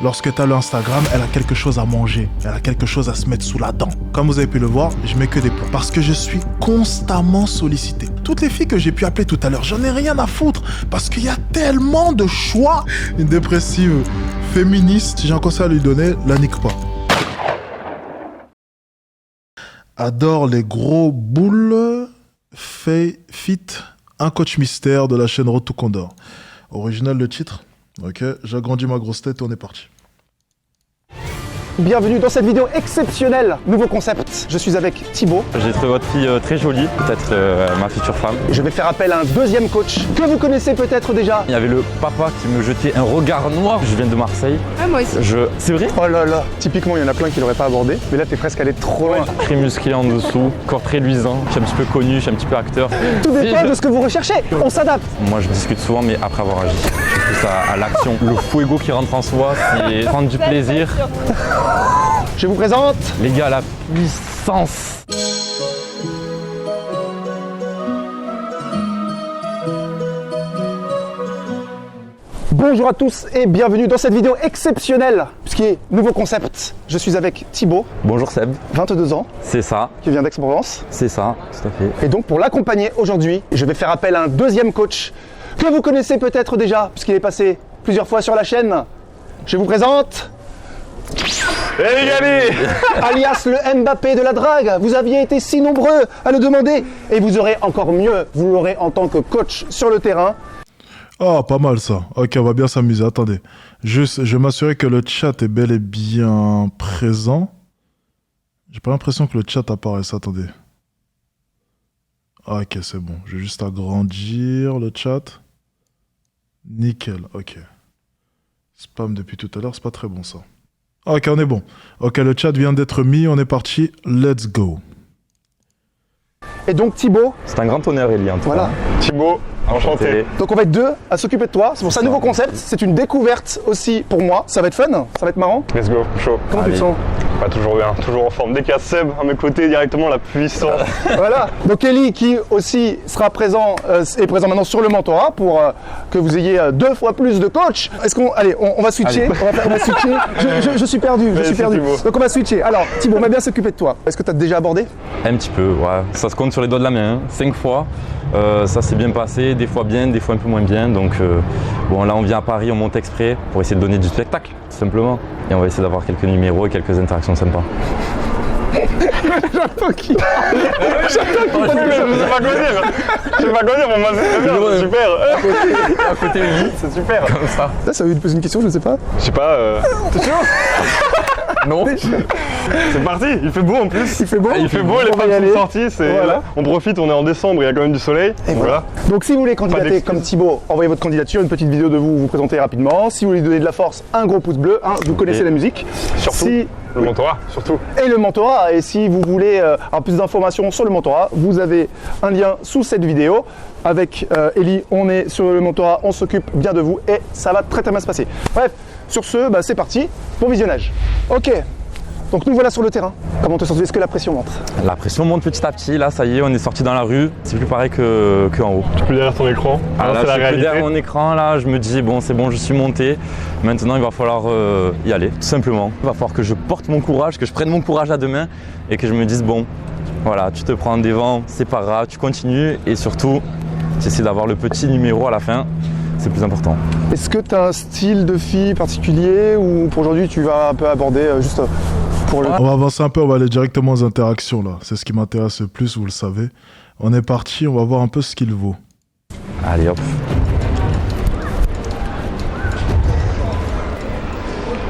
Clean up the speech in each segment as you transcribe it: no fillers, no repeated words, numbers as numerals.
lorsque tu as le Instagram, elle a quelque chose à manger, elle a quelque chose à se mettre sous la dent. Comme vous avez pu le voir, je mets que des points parce que je suis constamment sollicité. Toutes les filles que j'ai pu appeler tout à l'heure, j'en ai rien à foutre parce qu'il y a tellement de choix. Une dépressive féministe, si j'ai un conseil à lui donner, la nique pas. Adore les gros boules, fait fit, un coach mystère de la chaîne Road to Condor. Original le titre. Ok, j'agrandis ma grosse tête et on est parti. Bienvenue dans cette vidéo exceptionnelle, nouveau concept. Je suis avec Thibaut. J'ai trouvé votre fille très jolie, peut-être ma future femme. Je vais faire appel à un deuxième coach que vous connaissez peut-être déjà. Il y avait le papa qui me jetait un regard noir. Je viens de Marseille. Ah, moi aussi. C'est vrai? Oh là là, typiquement il y en a plein qui l'auraient pas abordé, mais là t'es presque allé trop loin. Très musclé en dessous, corps très luisant. Je suis un petit peu connu, je suis un petit peu acteur. Tout dépend de ce que vous recherchez, on s'adapte. Moi je discute souvent, mais après avoir agi. Je suis plus à l'action. Le fuego qui rentre en soi, c'est prendre du plaisir. Je vous présente Les gars, la puissance. Bonjour à tous et bienvenue dans cette vidéo exceptionnelle, puisqu'il est nouveau concept. Je suis avec Thibaut, Bonjour Seb. 22 ans, C'est ça, qui vient d'Aix-en-Provence. c'est ça, tout à fait. Et donc pour l'accompagner aujourd'hui, je vais faire appel à un deuxième coach que vous connaissez peut-être déjà, puisqu'il est passé plusieurs fois sur la chaîne. Je vous présente... Hey Gabi, alias le Mbappé de la drague. Vous aviez été si nombreux à le demander et vous aurez encore mieux, vous l'aurez en tant que coach sur le terrain. Oh, pas mal ça. Ok, on va bien s'amuser. Attendez. Juste, je vais m'assurer que le chat est bel et bien présent. J'ai pas l'impression que le chat apparaisse. Attendez. Ah, ok, c'est bon. Je vais juste agrandir le chat. Nickel, ok. Spam depuis tout à l'heure, c'est pas très bon ça. Ok, on est bon. Ok, le chat vient d'être mis, on est parti. Let's go. Et donc Thibaut, C'est un grand honneur, Elie, en tout voilà. cas. Thibaut, enchanté. Donc on va être deux à s'occuper de toi. C'est pour ça, C'est ça. nouveau concept. C'est une découverte aussi pour moi. Ça va être fun, ça va être marrant. Let's go, chaud. Comment tu te Allez. sens? Pas toujours bien, toujours en forme. Dès qu'il y a Seb à mes côtés, directement la puissance. Voilà. Donc Ellie qui aussi sera présent, est présent maintenant sur le mentorat pour que vous ayez 2 fois plus de coach. Est-ce qu'on, allez, on va switcher. Allez. On va switcher. Je suis perdu. Je suis Vas-y, perdu. Thibaut. Donc on va switcher. Alors Thibaut, on va bien s'occuper de toi. Est-ce que tu as déjà abordé? Un petit peu, ouais. Ça se compte sur les doigts de la main, 5 fois. Ça s'est bien passé, des fois bien, des fois un peu moins bien. Donc bon, là on vient à Paris, on monte exprès pour essayer de donner du spectacle, tout simplement. Et on va essayer d'avoir quelques numéros et quelques interactions sympas. J'attends qui Je sais pas quoi dire. Je sais pas quoi dire, mais moi c'est très bien, c'est super. À côté de lui, C'est super. comme ça. Là, ça veut te poser une question, je sais pas. Je sais pas, t'es sûr? Non. C'est parti, il fait beau en plus. Il fait beau. Il fait beau, les On va y femmes aller. sont sorties, c'est... Voilà. On profite, on est en décembre, il y a quand même du soleil. Et voilà. Donc si vous voulez candidater d'excuses. comme Thibaut, envoyez votre candidature, une petite vidéo de vous, vous présentez rapidement. Si vous voulez donner de la force, un gros pouce bleu, vous connaissez Et la musique. Surtout, Si- le mentorat, surtout. Et le mentorat, et si vous voulez avoir plus d'informations sur le mentorat, vous avez un lien sous cette vidéo. Avec Ellie, on est sur le mentorat, on s'occupe bien de vous et ça va très bien se passer. Bref, sur ce, c'est parti, bon visionnage. Ok, donc nous voilà sur le terrain. Comment te sens-tu? Est-ce que la pression monte? La pression monte petit à petit, là ça y est, on est sorti dans la rue. C'est plus pareil qu'en haut. Tu peux derrière ton écran. Ah, Alors, là, c'est la je suis réalité. derrière mon écran, là, je me dis, bon, c'est bon, je suis monté. Maintenant, il va falloir y aller, tout simplement. Il va falloir que je porte mon courage, que je prenne mon courage à deux mains et que je me dise, bon, voilà, tu te prends des vents, c'est pas grave, tu continues et surtout, tu essaies d'avoir le petit numéro à la fin, c'est le plus important. Est-ce que tu as un style de fille particulier ou pour aujourd'hui tu vas un peu aborder juste pour le... On va avancer un peu, on va aller directement aux interactions là. C'est ce qui m'intéresse le plus, vous le savez. On est parti, on va voir un peu ce qu'il vaut. Allez, hop.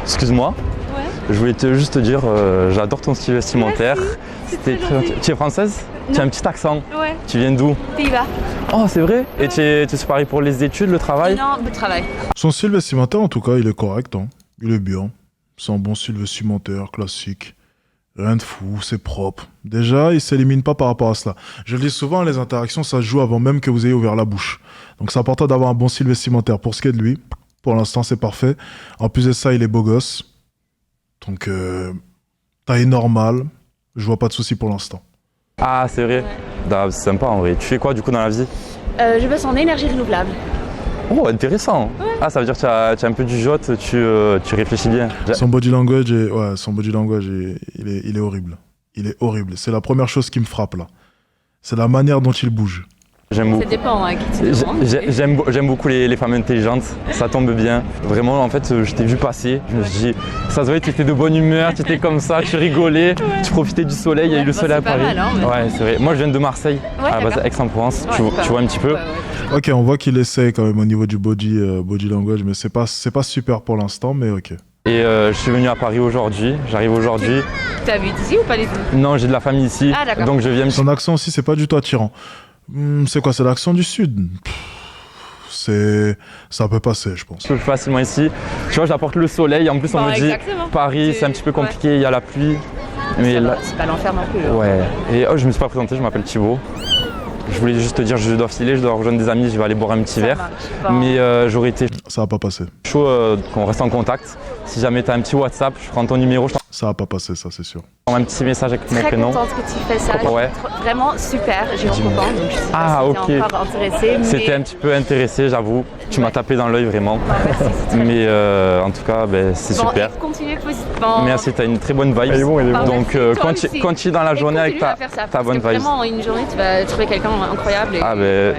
Excuse-moi. Ouais. Je voulais juste te dire, j'adore ton style vestimentaire. C'est très gentil. Tu es française? Tu as un petit accent. Ouais, Tu viens d'où? Pays-Bas. Oh, c'est vrai? Et tu es séparé pour les études, le travail? Non, de travail. Son style vestimentaire, en tout cas, il est correct. Hein. Il est bien. C'est un bon style vestimentaire, classique. Rien de fou, c'est propre. Déjà, il s'élimine pas par rapport à cela. Je le dis souvent, les interactions, ça se joue avant même que vous ayez ouvert la bouche. Donc c'est important d'avoir un bon style vestimentaire. Pour ce qui est de lui, pour l'instant, c'est parfait. En plus de ça, il est beau gosse. Donc, taille normale. Je vois pas de souci pour l'instant. Ah, c'est vrai. Ouais. C'est sympa en vrai. Tu fais quoi du coup dans la vie? Je bosse en énergie renouvelable. Oh, intéressant. Ah, ça veut dire que tu as un peu du jote, tu réfléchis bien. Son body language, il est horrible. Il est horrible. C'est la première chose qui me frappe là. C'est la manière dont il bouge. J'aime beaucoup. Ça dépend à qui tu demandes. J'aime beaucoup les femmes intelligentes, ça tombe bien. Vraiment, en fait, je t'ai vu passer, je me suis dit, ça se voit, tu étais de bonne humeur, tu étais comme ça, tu rigolais, tu profitais du soleil, il y a eu le soleil à Paris. Mal, hein, mais... Ouais, c'est vrai. Moi, je viens de Marseille, à la base Aix-en-Provence, tu vois un petit peu. Ok, on voit qu'il essaie quand même au niveau du body language, mais c'est pas super pour l'instant, mais ok. Et je suis venu à Paris aujourd'hui, j'arrive aujourd'hui. T'as vu d'ici ou pas du tout? Non, j'ai de la famille ici, donc je viens... Son accent aussi, c'est pas du tout attirant. C'est quoi, c'est l'accent du Sud? Ça peut passer, je pense. Je peux facilement ici. Tu vois, j'apporte le soleil, en plus on me dit Paris, c'est un petit peu compliqué, il y a la pluie. Mais là... C'est pas l'enfer non plus. Ouais, et je me suis pas présenté, je m'appelle Thibaut. Je voulais juste te dire, je dois filer, je dois rejoindre des amis, je vais aller boire un petit verre. Mais j'aurais été Ça va pas passer. chaud qu'on reste en contact. Si jamais tu as un petit WhatsApp, je prends ton numéro, je Ça va pas passer, ça c'est sûr. t'envoie un petit message avec mon prénom. Très contente que tu fais ça. Ouais. Vraiment super. J'ai mon copain, donc je sais pas Ah, si t'es ok. encore intéressé. Mais... C'était un petit peu intéressé, j'avoue. Tu m'as tapé dans l'œil vraiment. Merci, c'est très Mais en tout cas, c'est bon, super. et continue positivement. Merci, tu as une très bonne vibe. Il est bon, il est bon. Donc Toi aussi. continue dans la Et journée avec continue à faire ça, ta parce bonne que vibe. Vraiment, en une journée, tu vas trouver quelqu'un incroyable. Et... Ah ben,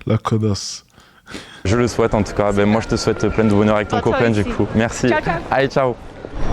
La connasse. je le souhaite en tout cas. Ben, moi je te souhaite plein de bonheur avec ton Oh, toi copain du aussi. coup. Merci. Ciao, ciao. Allez, ciao.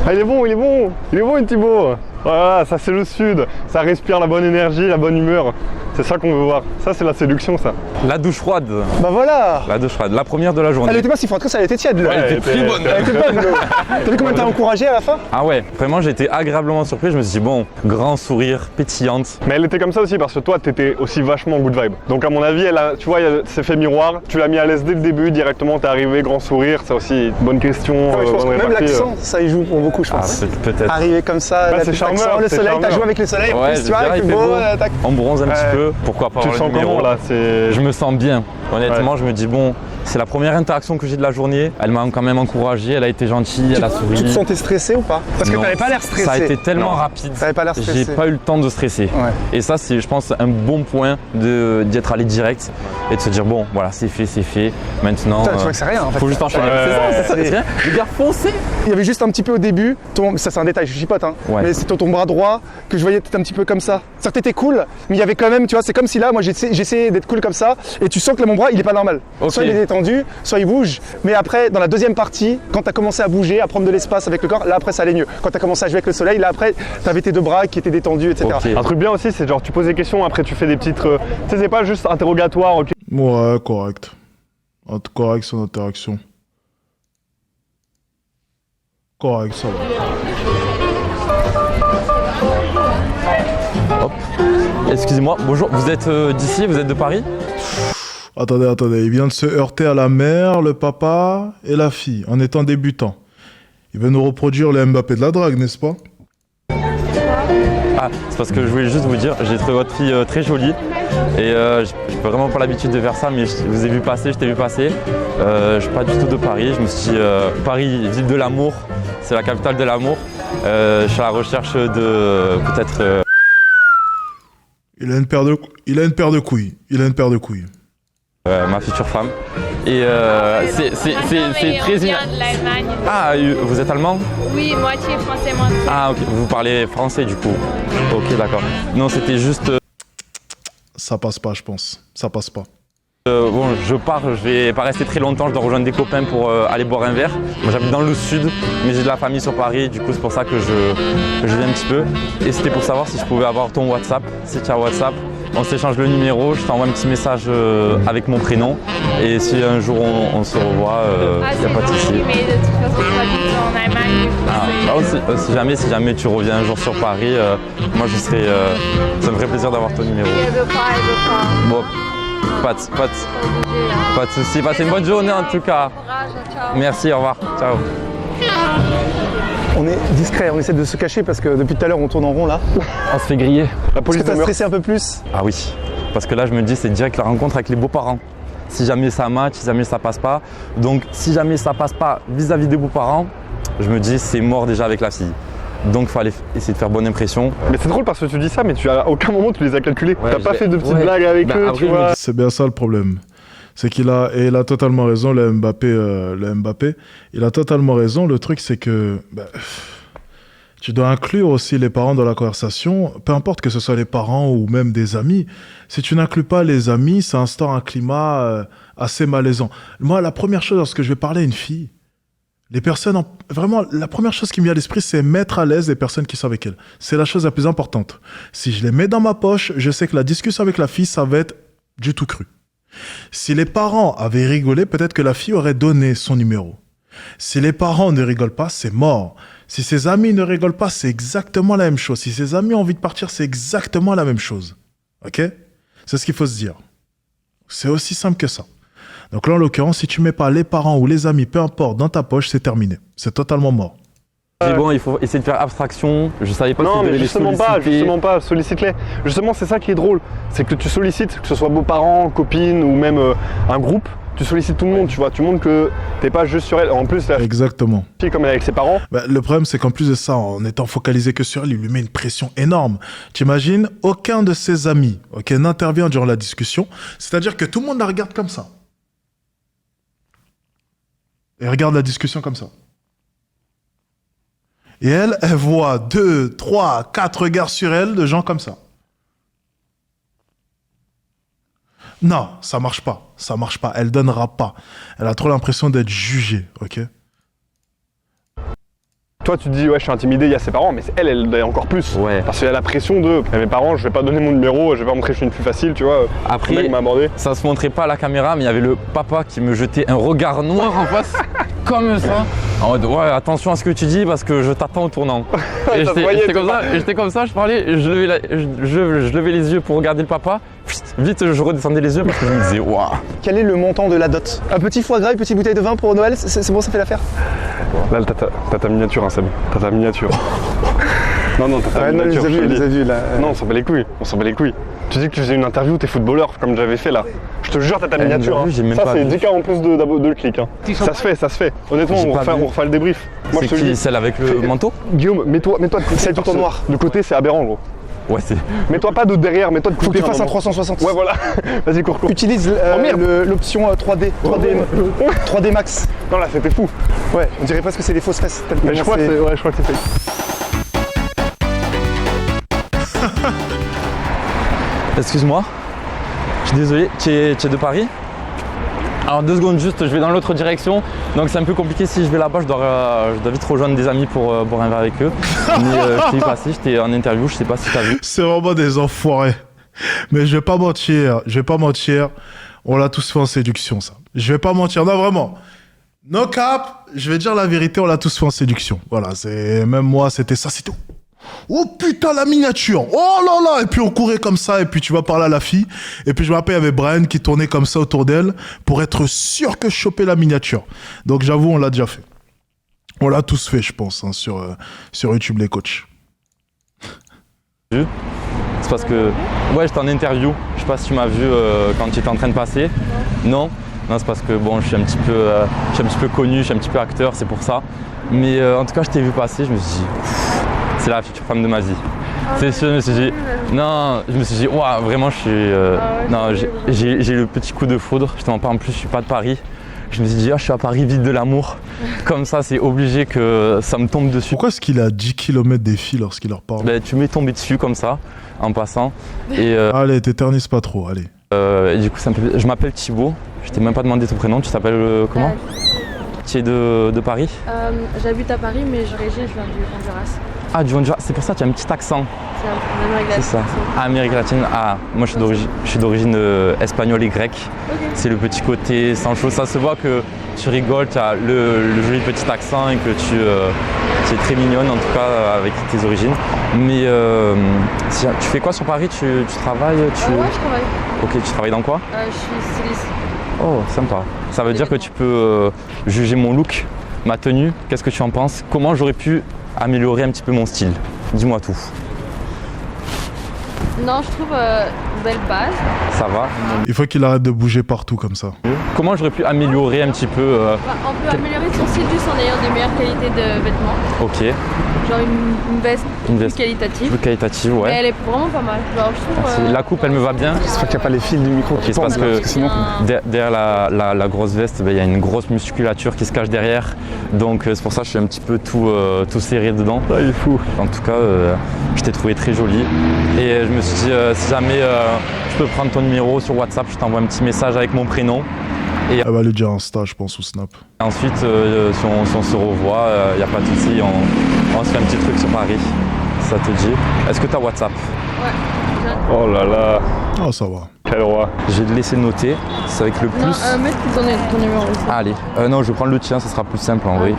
Ah, il est bon, il est bon. Il est bon, Thibaut. Voilà, ça c'est le Sud. Ça respire la bonne énergie, la bonne humeur. C'est ça qu'on veut voir. Ça, c'est la séduction, ça. La douche froide. Bah voilà. La douche froide. La première de la journée. Elle était pas si forte que ça, elle était tiède. l'eau. Elle était très bonne. Elle était bonne. l'eau. T'as vu comment elle t'a encouragé à la fin? Ah ouais, vraiment j'ai été agréablement surpris. Je me suis dit, bon, grand sourire, pétillante. Mais elle était comme ça aussi parce que toi, t'étais aussi vachement good vibe. Donc à mon avis, tu vois, c'est fait miroir. Tu l'as mis à l'aise dès le début, directement, t'es arrivé, grand sourire. C'est aussi une bonne question. Ah ouais, je pense que bonne même répartie, l'accent, ça y joue pour beaucoup, je Ah, pense. peut-être. Arriver comme ça, Bah, la c'est petite charmeur, accent, le c'est soleil, t'as charmeur. joué avec le soleil, en Ouais, plus, tu vois, je dirais, il fait il fait beau, beau. tac. On bronze un petit Ouais. peu. Pourquoi pas Tu le avoir sens le numéro. comment là? C'est... Je me sens bien. Honnêtement, je me dis, bon, c'est la première interaction que j'ai de la journée. Elle m'a quand même encouragé, elle a été gentille, elle a souri. Tu te sentais stressé ou pas? Parce que Non. t'avais pas l'air stressé. Ça a été tellement Non. rapide. T'avais pas l'air stressé. J'ai pas eu le temps de stresser. Ouais. Et ça, c'est, je pense, un bon point d'y être allé direct et de se dire, bon, voilà, c'est fait, c'est fait. Maintenant, Putain, tu vois que c'est rien en fait. faut juste enchaîner. C'est ça, c'est rien. Les gars, foncez. Il y avait juste un petit peu au début, ça c'est un détail, je chipote, hein, Ouais. mais c'est ton bras droit que je voyais être un petit peu comme ça. Ça t'était cool, mais il y avait quand même, tu vois, c'est comme si là, moi j'essayais d'être cool comme ça, et tu sens que là, mon bras il est pas normal. Ok. Soit il est détendu, soit il bouge, mais après, dans la deuxième partie, quand tu as commencé à bouger, à prendre de l'espace avec le corps, là après ça allait mieux. Quand tu as commencé à jouer avec le soleil, là après, tu avais tes deux bras qui étaient détendus, etc. Ok. Un truc bien aussi, c'est genre tu poses des questions, après tu fais des petites... tu sais, c'est pas juste interrogatoire, ok. Ouais, correct. Correct son interaction. Correct, ça va. Hop. Excusez-moi, bonjour, vous êtes d'ici, vous êtes de Paris? Attendez, il vient de se heurter à la mère, le papa et la fille, en étant débutant. Il veut nous reproduire le Mbappé de la drague, n'est-ce pas? Ah, c'est parce que je voulais juste vous dire, j'ai trouvé votre fille très jolie et j'ai vraiment pas l'habitude de faire ça, mais je vous ai vu passer, je t'ai vu passer. Je suis pas du tout de Paris, je me suis dit Paris, ville de l'amour, c'est la capitale de l'amour. Je suis à la recherche de peut-être... Il a une paire de couilles. ma future femme. Et c'est très... vient de l'Allemagne. Ah, vous êtes allemand? Oui, moitié français, moitié. Ah, ok, vous parlez français du coup. Ok, d'accord. Non, c'était juste... Ça passe pas, je pense. Ça passe pas. bon, je pars, je vais pas rester très longtemps, je dois rejoindre des copains pour aller boire un verre. Moi j'habite dans le sud, mais j'ai de la famille sur Paris, du coup c'est pour ça que je viens un petit peu. Et c'était pour savoir si je pouvais avoir ton WhatsApp, si tu as WhatsApp. On s'échange le numéro, je t'envoie un petit message avec mon prénom. Et si un jour on se revoit, il n'y a pas de souci. Mais de toute façon, tu habites en Allemagne. Du coup, Ah, si jamais tu reviens un jour sur Paris, moi je serai, ça me ferait plaisir d'avoir ton numéro. elle veut pas. Bon, pas de souci, passez une bonne journée en tout cas. Courage, ciao. Merci, au revoir, ciao. On est discret, on essaie de se cacher parce que depuis tout à l'heure on tourne en rond là. On se fait griller. La Est-ce police que de t'as meurtre. stressé un peu plus? Ah oui, parce que là je me dis c'est direct la rencontre avec les beaux-parents. Si jamais ça match, si jamais ça passe pas. Donc si jamais ça passe pas vis-à-vis des beaux-parents, je me dis c'est mort déjà avec la fille. Donc il fallait essayer de faire bonne impression. Mais c'est drôle parce que tu dis ça, mais à aucun moment tu les as calculés. Ouais, T'as pas je fait de petites ouais. blagues avec Bah, eux, après, tu je me vois. C'est bien ça le problème. C'est qu'il a, et il a totalement raison, le Mbappé, il a totalement raison. Le truc, c'est que tu dois inclure aussi les parents dans la conversation, peu importe que ce soit les parents ou même des amis. Si tu n'inclus pas les amis, ça instaure un climat assez malaisant. Moi, la première chose, lorsque je vais parler à une fille, les personnes, vraiment, la première chose qui me vient à l'esprit, c'est mettre à l'aise les personnes qui sont avec elle. C'est la chose la plus importante. Si je les mets dans ma poche, je sais que la discussion avec la fille, ça va être du tout cru. Si les parents avaient rigolé, peut-être que la fille aurait donné son numéro. Si les parents ne rigolent pas, c'est mort. Si ses amis ne rigolent pas, c'est exactement la même chose. Si ses amis ont envie de partir, c'est exactement la même chose. Ok ? C'est ce qu'il faut se dire. C'est aussi simple que ça. Donc là, en l'occurrence, si tu mets pas les parents ou les amis, peu importe, dans ta poche, c'est terminé. C'est totalement mort. J'ai dit, bon, il faut essayer de faire abstraction. Je savais pas Non, si mais justement pas, sollicite-les. Justement, c'est ça qui est drôle. C'est que tu sollicites, que ce soit beaux-parents, copines ou même un groupe, tu sollicites tout le monde, tu vois. Tu montres que t'es pas juste sur elle. En plus, la Exactement. fille, comme elle est avec ses parents, Le problème, c'est qu'en plus de ça, en étant focalisé que sur elle, il lui met une pression énorme. T'imagines, aucun de ses amis n'intervient durant la discussion. C'est-à-dire que tout le monde la regarde comme ça. Et regarde la discussion comme ça. Et elle voit 2, 3, 4 regards sur elle de gens comme ça. Non, ça marche pas. Ça marche pas. Elle donnera pas. Elle a trop l'impression d'être jugée, ok ? toi tu te dis ouais je suis intimidé, il y a ses parents, mais elle est encore plus. Ouais. Parce qu'il y a la pression de mes parents, je vais pas donner mon numéro, je vais pas montrer que je suis une fille facile, tu vois. Après, le mec m'a abordé. ça se montrait pas à la caméra, mais il y avait le papa qui me jetait un regard noir en face, comme ça. En mode, ouais, attention à ce que tu dis parce que je t'attends au tournant. Et Ça se voyait, j'étais comme ça, je parlais, et je levais les yeux pour regarder le papa. Pfft, vite, je redescendais les yeux parce que je me disais, waouh. Quel est le montant de la dot? Un petit foie gras, une petite bouteille de vin pour Noël, c'est bon, ça fait l'affaire? Là, t'as ta miniature, hein, Seb. T'as ta miniature. Non, t'as ta miniature. Je les ai vus là. Non, on s'en bat les couilles, Tu dis que tu faisais une interview, t'es footballeur, comme j'avais fait là. Je te jure, t'as ta miniature. j'ai même Ça, pas c'est vu. 10K en plus de clics. Hein. Ça se fait. Honnêtement, J'ai on pas vu. refait le débrief. Moi, C'est je te le qui, dis. celle avec le manteau? Guillaume, mets-toi de côté. Celle tout en noir. De côté, c'est aberrant, gros. Ouais, c'est. Mets-toi pas de derrière, mets-toi de Faut que côté. tu fasses un moment. 360. Ouais, voilà. Vas-y, cours. Utilise Oh, merde. l'option 3D max. Non, là, c'était fou. Ouais, on dirait presque que c'est les fausses fesses. Mais je crois que c'est fait. Excuse-moi, je suis désolé, tu es de Paris? Alors 2 secondes juste, je vais dans l'autre direction, donc c'est un peu compliqué si je vais là-bas, je dois vite rejoindre des amis pour boire un verre avec eux. Mais je t'ai passé, j'étais en interview, je sais pas si t'as vu. C'est vraiment des enfoirés. Mais je vais pas mentir. On l'a tous fait en séduction, ça. Je vais pas mentir. Non, vraiment. No cap, je vais dire la vérité, on l'a tous fait en séduction. Voilà, même moi, c'était ça, c'était... Oh putain, la miniature. Oh là là. Et puis on courait comme ça, et puis tu vas parler à la fille. Et puis je me rappelle, il y avait Brian qui tournait comme ça autour d'elle pour être sûr que je chopais la miniature. Donc j'avoue, on l'a déjà fait. On l'a tous fait, je pense, hein, sur YouTube, les coachs. C'est parce que, ouais, j'étais en interview, je sais pas si tu m'as vu quand tu étais en train de passer. Non, c'est parce que bon, je suis un petit peu connu, je suis un petit peu acteur, c'est pour ça. Mais en tout cas, je t'ai vu passer, je me suis dit, c'est la future femme de ma vie. C'est sûr, je me suis dit, waouh, vraiment, j'ai le petit coup de foudre. Je t'en parle, en plus, je suis pas de Paris. Je me suis dit, je suis à Paris, ville de l'amour. Comme ça, c'est obligé que ça me tombe dessus. Pourquoi est-ce qu'il est à 10 km des filles lorsqu'il leur parle? Ben, tu m'es tombé dessus comme ça, en passant. Et, Allez, t'éternises pas trop, allez. et du coup, je m'appelle Thibaut. Je t'ai même pas demandé ton prénom. Tu t'appelles comment? Tu es de Paris? J'habite à Paris, mais je viens du Honduras. Ah, du Honduras. C'est pour ça que tu as un petit accent. C'est en Amérique latine. C'est ça. Amérique latine. Ah, moi je suis d'origine espagnole et grecque. Ok. C'est le petit côté sans chose. Ça se voit que tu rigoles, tu as le joli petit accent et que tu es très mignonne en tout cas avec tes origines. Mais tu fais quoi sur Paris? Tu travailles? Ouais, je travaille. Ok, tu travailles dans quoi? Je suis styliste. Oh, sympa. Ça veut dire que tu peux juger mon look, ma tenue. Qu'est-ce que tu en penses? Comment j'aurais pu améliorer un petit peu mon style? Dis-moi tout. Non, je trouve une belle base. Ça va? Il faut qu'il arrête de bouger partout comme ça. Comment j'aurais pu améliorer un petit peu On peut améliorer son style juste en ayant de meilleures qualités de vêtements. Ok. Genre une veste Une plus veste qualitative. plus qualitative, Mais ouais. elle est vraiment pas mal. Genre, je trouve. Merci. La coupe, elle me va bien. J'espère qu'il n'y a pas les fils du micro qui C'est parce pendent, là, que parce que sinon... derrière la grosse veste, ben, il y a une grosse musculature qui se cache derrière. Donc c'est pour ça que je suis un petit peu tout serré dedans. Ah, il est fou. En tout cas, je t'ai trouvé très jolie. Et je me suis dit, si jamais je peux prendre ton numéro sur WhatsApp, je t'envoie un petit message avec mon prénom. Elle va lui dire Insta, je pense, ou Snap. Et ensuite, si on se revoit, il n'y a pas de souci, on se fait un petit truc sur Paris. Ça te dit. Est-ce que tu as WhatsApp? Oh là là, Ah, ça va. quel roi. Je vais te laisser noter. C'est avec le plus. Non, mets ton numéro aussi. Ah, allez. Non, je vais prendre le tien, ça sera plus simple en vrai.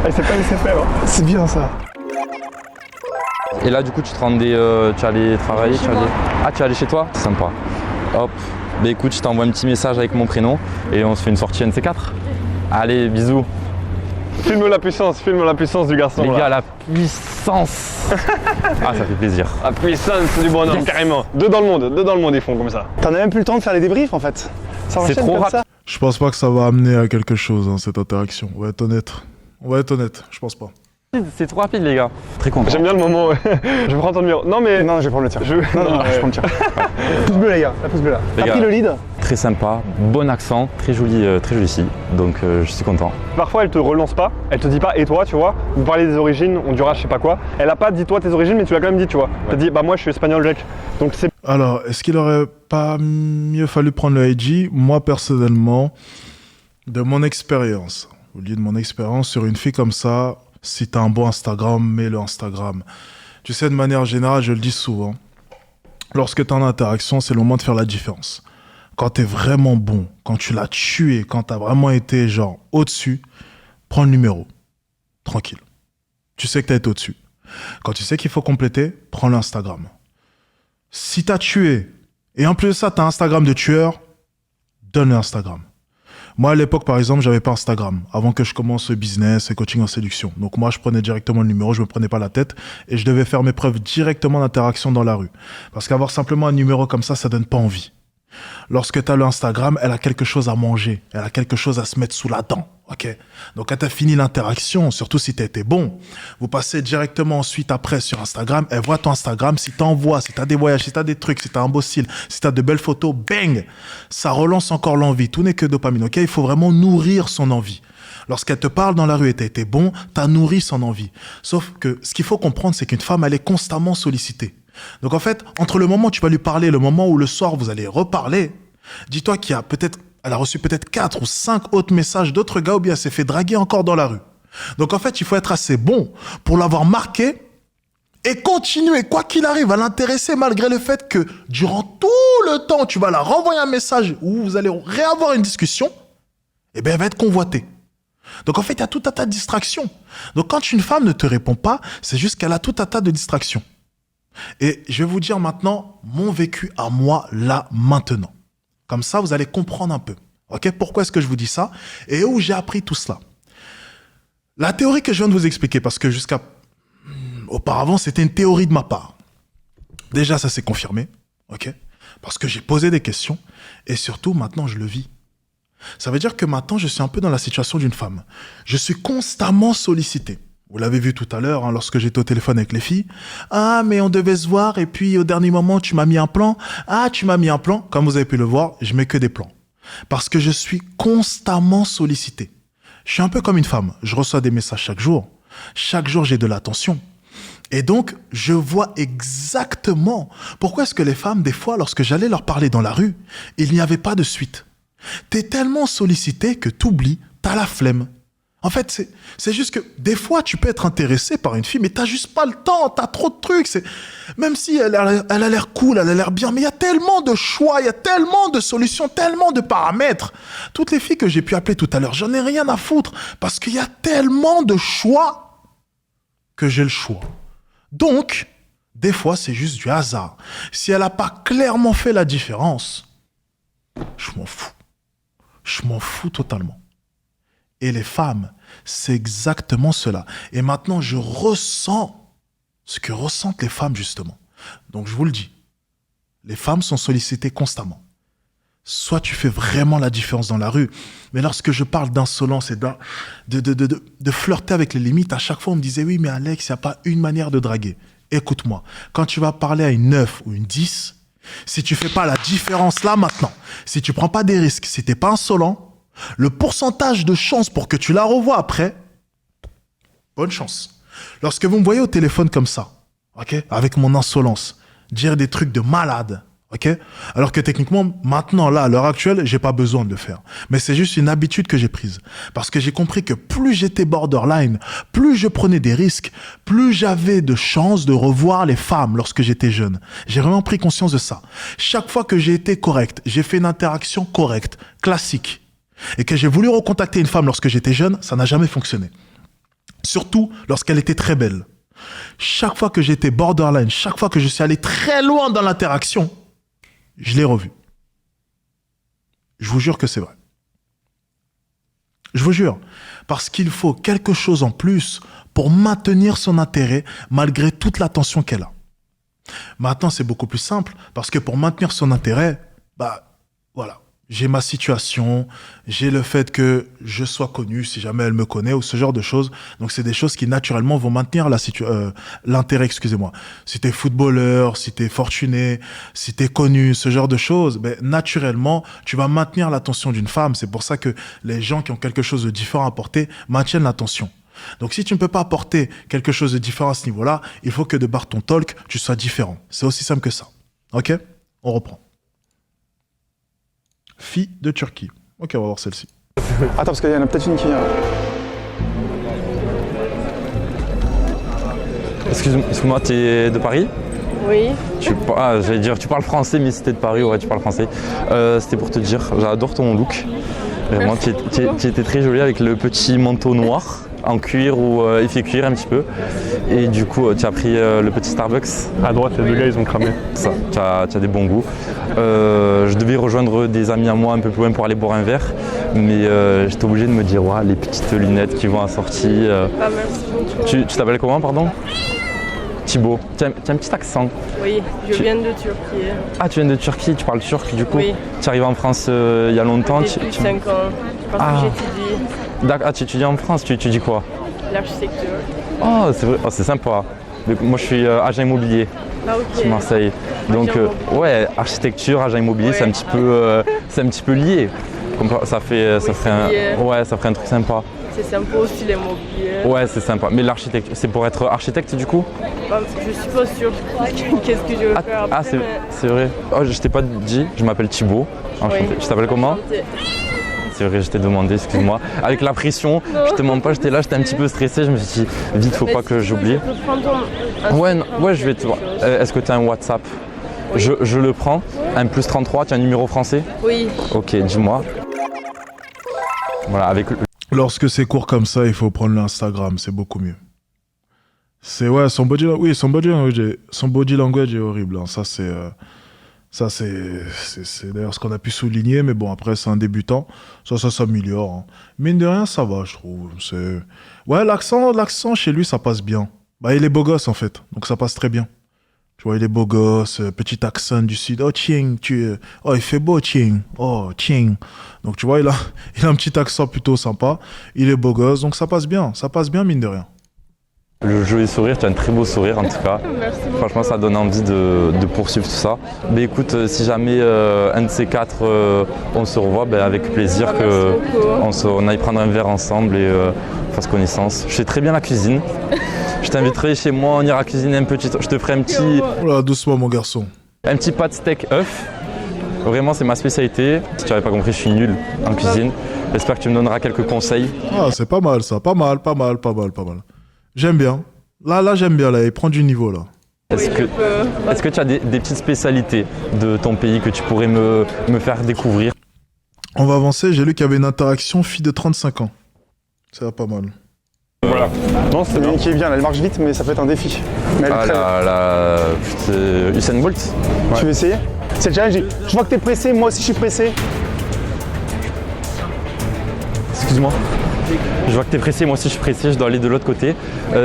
Il s'est pas laissé faire. Hein. C'est bien ça. Et là, du coup, tu te rendais, tu allais travailler, Chez moi. Ah, tu allais chez toi? C'est sympa. Hop. Bah écoute, je t'envoie un petit message avec mon prénom et on se fait une sortie NC4. Allez, bisous. Filme la puissance du garçon. Les là. gars, la puissance. Ah, ça fait plaisir. La puissance du bonhomme, carrément. Deux dans le monde, ils font comme ça. T'en as même plus le temps de faire les débriefs en fait. Ça C'est enchaîne trop comme rapide. ça. Je pense pas que ça va amener à quelque chose, hein, cette interaction. On va être honnête. Je pense pas. C'est trop rapide, les gars. Très content. J'aime bien le moment. Je prends ton numéro. Non mais. Non, je vais prendre le tien. Je... Non, je prends le tien. Pouce bleu les gars, la pouce bleue là. Les T'as gars. pris le lead? Très sympa, bon accent, très jolie fille. Donc je suis content. Parfois elle te relance pas, elle te dit pas et toi, tu vois. Vous parlez des origines, on dira je sais pas quoi. Elle a pas dit toi tes origines, mais tu l'as quand même dit, tu vois. T'as dit bah moi je suis espagnol Jack. Donc c'est. Alors, est-ce qu'il aurait pas mieux fallu prendre le IG? Moi, personnellement, de mon expérience, au lieu de mon expérience sur une fille comme ça, si t'as un bon Instagram, mets-le Instagram. Tu sais, de manière générale, je le dis souvent, lorsque t'es en interaction, c'est le moment de faire la différence. Quand t'es vraiment bon, quand tu l'as tué, quand t'as vraiment été genre au-dessus, prends le numéro. Tranquille. Tu sais que t'as été au-dessus. Quand tu sais qu'il faut compléter, prends l'Instagram. Si t'as tué, et en plus de ça, t'as un Instagram de tueur, donne l'Instagram. Moi, à l'époque, par exemple, j'avais pas Instagram, avant que je commence le business et coaching en séduction. Donc moi, je prenais directement le numéro, je me prenais pas la tête, et je devais faire mes preuves directement d'interaction dans la rue. Parce qu'avoir simplement un numéro comme ça donne pas envie. Lorsque tu as le Instagram, elle a quelque chose à manger, elle a quelque chose à se mettre sous la dent, ok? Donc quand tu as fini l'interaction, surtout si tu été bon, vous passez directement ensuite après sur Instagram, elle voit ton Instagram, si tu envoies, si tu as des voyages, si tu as des trucs, si tu as un beau style, si tu as de belles photos, bang, ça relance encore l'envie, tout n'est que dopamine, ok? Il faut vraiment nourrir son envie. Lorsqu'elle te parle dans la rue et tu as été bon, tu as nourri son envie. Sauf que ce qu'il faut comprendre, c'est qu'une femme, elle est constamment sollicitée. Donc en fait, entre le moment où tu vas lui parler et le moment où le soir vous allez reparler, dis-toi qu'il y a peut-être, elle a reçu peut-être 4 ou 5 autres messages d'autres gars ou bien elle s'est fait draguer encore dans la rue. Donc en fait, il faut être assez bon pour l'avoir marqué et continuer, quoi qu'il arrive, à l'intéresser malgré le fait que durant tout le temps, tu vas la renvoyer un message où vous allez réavoir une discussion, et bien elle va être convoitée. Donc en fait, il y a tout un tas de distractions. Donc quand une femme ne te répond pas, c'est juste qu'elle a tout un tas de distractions. Et je vais vous dire maintenant mon vécu à moi, là, maintenant. Comme ça, vous allez comprendre un peu. Ok? Pourquoi est-ce que je vous dis ça? Et où j'ai appris tout cela? La théorie que je viens de vous expliquer, parce que jusqu'à auparavant, c'était une théorie de ma part. Déjà, ça s'est confirmé. Ok? Parce que j'ai posé des questions. Et surtout, maintenant, je le vis. Ça veut dire que maintenant, je suis un peu dans la situation d'une femme. Je suis constamment sollicité. Vous l'avez vu tout à l'heure, hein, lorsque j'étais au téléphone avec les filles. Ah, mais on devait se voir et puis au dernier moment, tu m'as mis un plan. Ah, tu m'as mis un plan. Comme vous avez pu le voir, je mets que des plans. Parce que je suis constamment sollicité. Je suis un peu comme une femme. Je reçois des messages chaque jour. Chaque jour, j'ai de l'attention. Et donc, je vois exactement pourquoi est-ce que les femmes, des fois, lorsque j'allais leur parler dans la rue, il n'y avait pas de suite. T'es tellement sollicité que t'oublies, t'as la flemme. En fait, c'est juste que des fois, tu peux être intéressé par une fille, mais t'as juste pas le temps, t'as trop de trucs. Même si elle a l'air cool, elle a l'air bien, mais il y a tellement de choix, il y a tellement de solutions, tellement de paramètres. Toutes les filles que j'ai pu appeler tout à l'heure, j'en ai rien à foutre, parce qu'il y a tellement de choix que j'ai le choix. Donc, des fois, c'est juste du hasard. Si elle n'a pas clairement fait la différence, je m'en fous. Je m'en fous totalement. Et les femmes, c'est exactement cela. Et maintenant, je ressens ce que ressentent les femmes, justement. Donc, je vous le dis, les femmes sont sollicitées constamment. soit tu fais vraiment la différence dans la rue. Mais lorsque je parle d'insolence et de flirter avec les limites, à chaque fois on me disait oui mais Alex, il n'y a pas une manière de draguer. Écoute-moi, quand tu vas parler à une 9 ou une 10, si tu fais pas la différence là maintenant, si tu prends pas des risques, si t'es pas insolent, le pourcentage de chance pour que tu la revoies après, bonne chance. Lorsque vous me voyez au téléphone comme ça, ok, avec mon insolence, dire des trucs de malade, ok, alors que techniquement, maintenant, là, à l'heure actuelle, j'ai pas besoin de le faire. Mais c'est juste une habitude que j'ai prise. Parce que j'ai compris que plus j'étais borderline, plus je prenais des risques, plus j'avais de chances de revoir les femmes lorsque j'étais jeune. J'ai vraiment pris conscience de ça. Chaque fois que j'ai été correct, j'ai fait une interaction correcte, classique, et que j'ai voulu recontacter une femme lorsque j'étais jeune, ça n'a jamais fonctionné. Surtout lorsqu'elle était très belle. Chaque fois que j'étais borderline, chaque fois que je suis allé très loin dans l'interaction, je l'ai revue. Je vous jure que c'est vrai. Je vous jure. Parce qu'il faut quelque chose en plus pour maintenir son intérêt malgré toute l'attention qu'elle a. Maintenant, c'est beaucoup plus simple parce que pour maintenir son intérêt, voilà. J'ai ma situation, j'ai le fait que je sois connu si jamais elle me connaît ou ce genre de choses. Donc, c'est des choses qui naturellement vont maintenir l'intérêt, excusez-moi. Si t'es footballeur, si t'es fortuné, si t'es connu, ce genre de choses, naturellement, tu vas maintenir l'attention d'une femme. C'est pour ça que les gens qui ont quelque chose de différent à apporter maintiennent l'attention. Donc, si tu ne peux pas apporter quelque chose de différent à ce niveau-là, il faut que de par ton talk, tu sois différent. C'est aussi simple que ça. Ok? On reprend. Fille de Turquie. Ok, on va voir celle-ci. Attends, parce qu'il y en a peut-être une qui vient. Excuse-moi, tu es de Paris? Oui. J'allais dire, tu parles français, mais si t'es de Paris, ouais, tu parles français. C'était pour te dire, j'adore ton look. Vraiment, tu étais très jolie avec le petit manteau noir en cuir ou effet cuir un petit peu. Et du coup, tu as pris le petit Starbucks. À droite, les deux gars, ils ont cramé. Ça, tu as des bons goûts. Je devais rejoindre des amis à moi un peu plus loin pour aller boire un verre. Mais j'étais obligé de me dire, ouais, les petites lunettes qui vont assortir. Merci beaucoup. Tu t'appelles comment, pardon? Thibaut. Tu as un petit accent. Oui, je viens de Turquie. Ah, tu viens de Turquie, tu parles turc du coup? Oui. Tu es arrivé en France il y a longtemps? Depuis 5 ans. Parce que j'étudie D'accord, tu étudies en France, tu étudies quoi? l'architecture. Oh, c'est vrai, oh, c'est sympa. Moi, je suis agent immobilier Ah, ok. sur Marseille. Donc, ouais, architecture, agent immobilier, Ouais. c'est un petit peu lié. Ça ferait un truc sympa. C'est sympa aussi l'immobilier. Ouais, c'est sympa. Mais l'architecture, c'est pour être architecte du coup? Je suis pas sûre. Qu'est-ce que je veux faire après, c'est vrai. Oh, je t'ai pas dit, je m'appelle Thibaut. Enchanté. Oui. Tu t'appelles comment? C'est vrai, je t'ai demandé, excuse-moi. Avec la pression, je te mens pas, j'étais là, j'étais un petit peu stressé. Je me suis dit, vite, faut pas que j'oublie. Je peux prendre Ouais, je vais te voir. Est-ce que tu as un WhatsApp? Oui. Je le prends. Un +33, tu as un numéro français? Oui. Ok, dis-moi. Voilà, avec. Lorsque c'est court comme ça, il faut prendre l'Instagram, c'est beaucoup mieux. C'est ouais, son body language est horrible. Hein. Ça c'est d'ailleurs ce qu'on a pu souligner, mais bon après c'est un débutant, ça s'améliore. Hein. Mine de rien, ça va, je trouve. Ouais, l'accent chez lui, ça passe bien. Il est beau gosse en fait, donc ça passe très bien. Tu vois, il est beau gosse, petit accent du sud. Oh, Ching, oh, il fait beau, Ching. Oh, Ching. Donc, tu vois, il a un petit accent plutôt sympa. Il est beau gosse, donc ça passe bien, mine de rien. Le joli sourire, tu as un très beau sourire en tout cas. Merci beaucoup. Franchement, ça donne envie de poursuivre tout ça. Mais écoute, si jamais un de ces quatre, on se revoit, avec plaisir qu'on aille prendre un verre ensemble et fasse connaissance. Je fais très bien la cuisine. Je t'inviterai chez moi, on ira cuisiner un petit. Je te ferai un petit. Voilà, doucement, mon garçon. Un petit pas de steak œuf. Vraiment, c'est ma spécialité. Si tu n'avais pas compris, je suis nul en cuisine. J'espère que tu me donneras quelques conseils. Ah, c'est pas mal ça, pas mal. J'aime bien. Là, j'aime bien, là, il prend du niveau, là. Est-ce que tu as des petites spécialités de ton pays que tu pourrais me faire découvrir? On va avancer, j'ai lu qu'il y avait une interaction fille de 35 ans. Ça va pas mal. Voilà. Non, c'est Il y en a bien. une qui vient, là, elle marche vite, mais ça peut être un défi. Mais elle est très- Putain, Usain Bolt? Tu veux essayer? C'est le challenge. Je vois que t'es pressé, moi aussi je suis pressé. Excuse-moi. Je vois que t'es pressé, moi aussi je suis pressé, je dois aller de l'autre côté.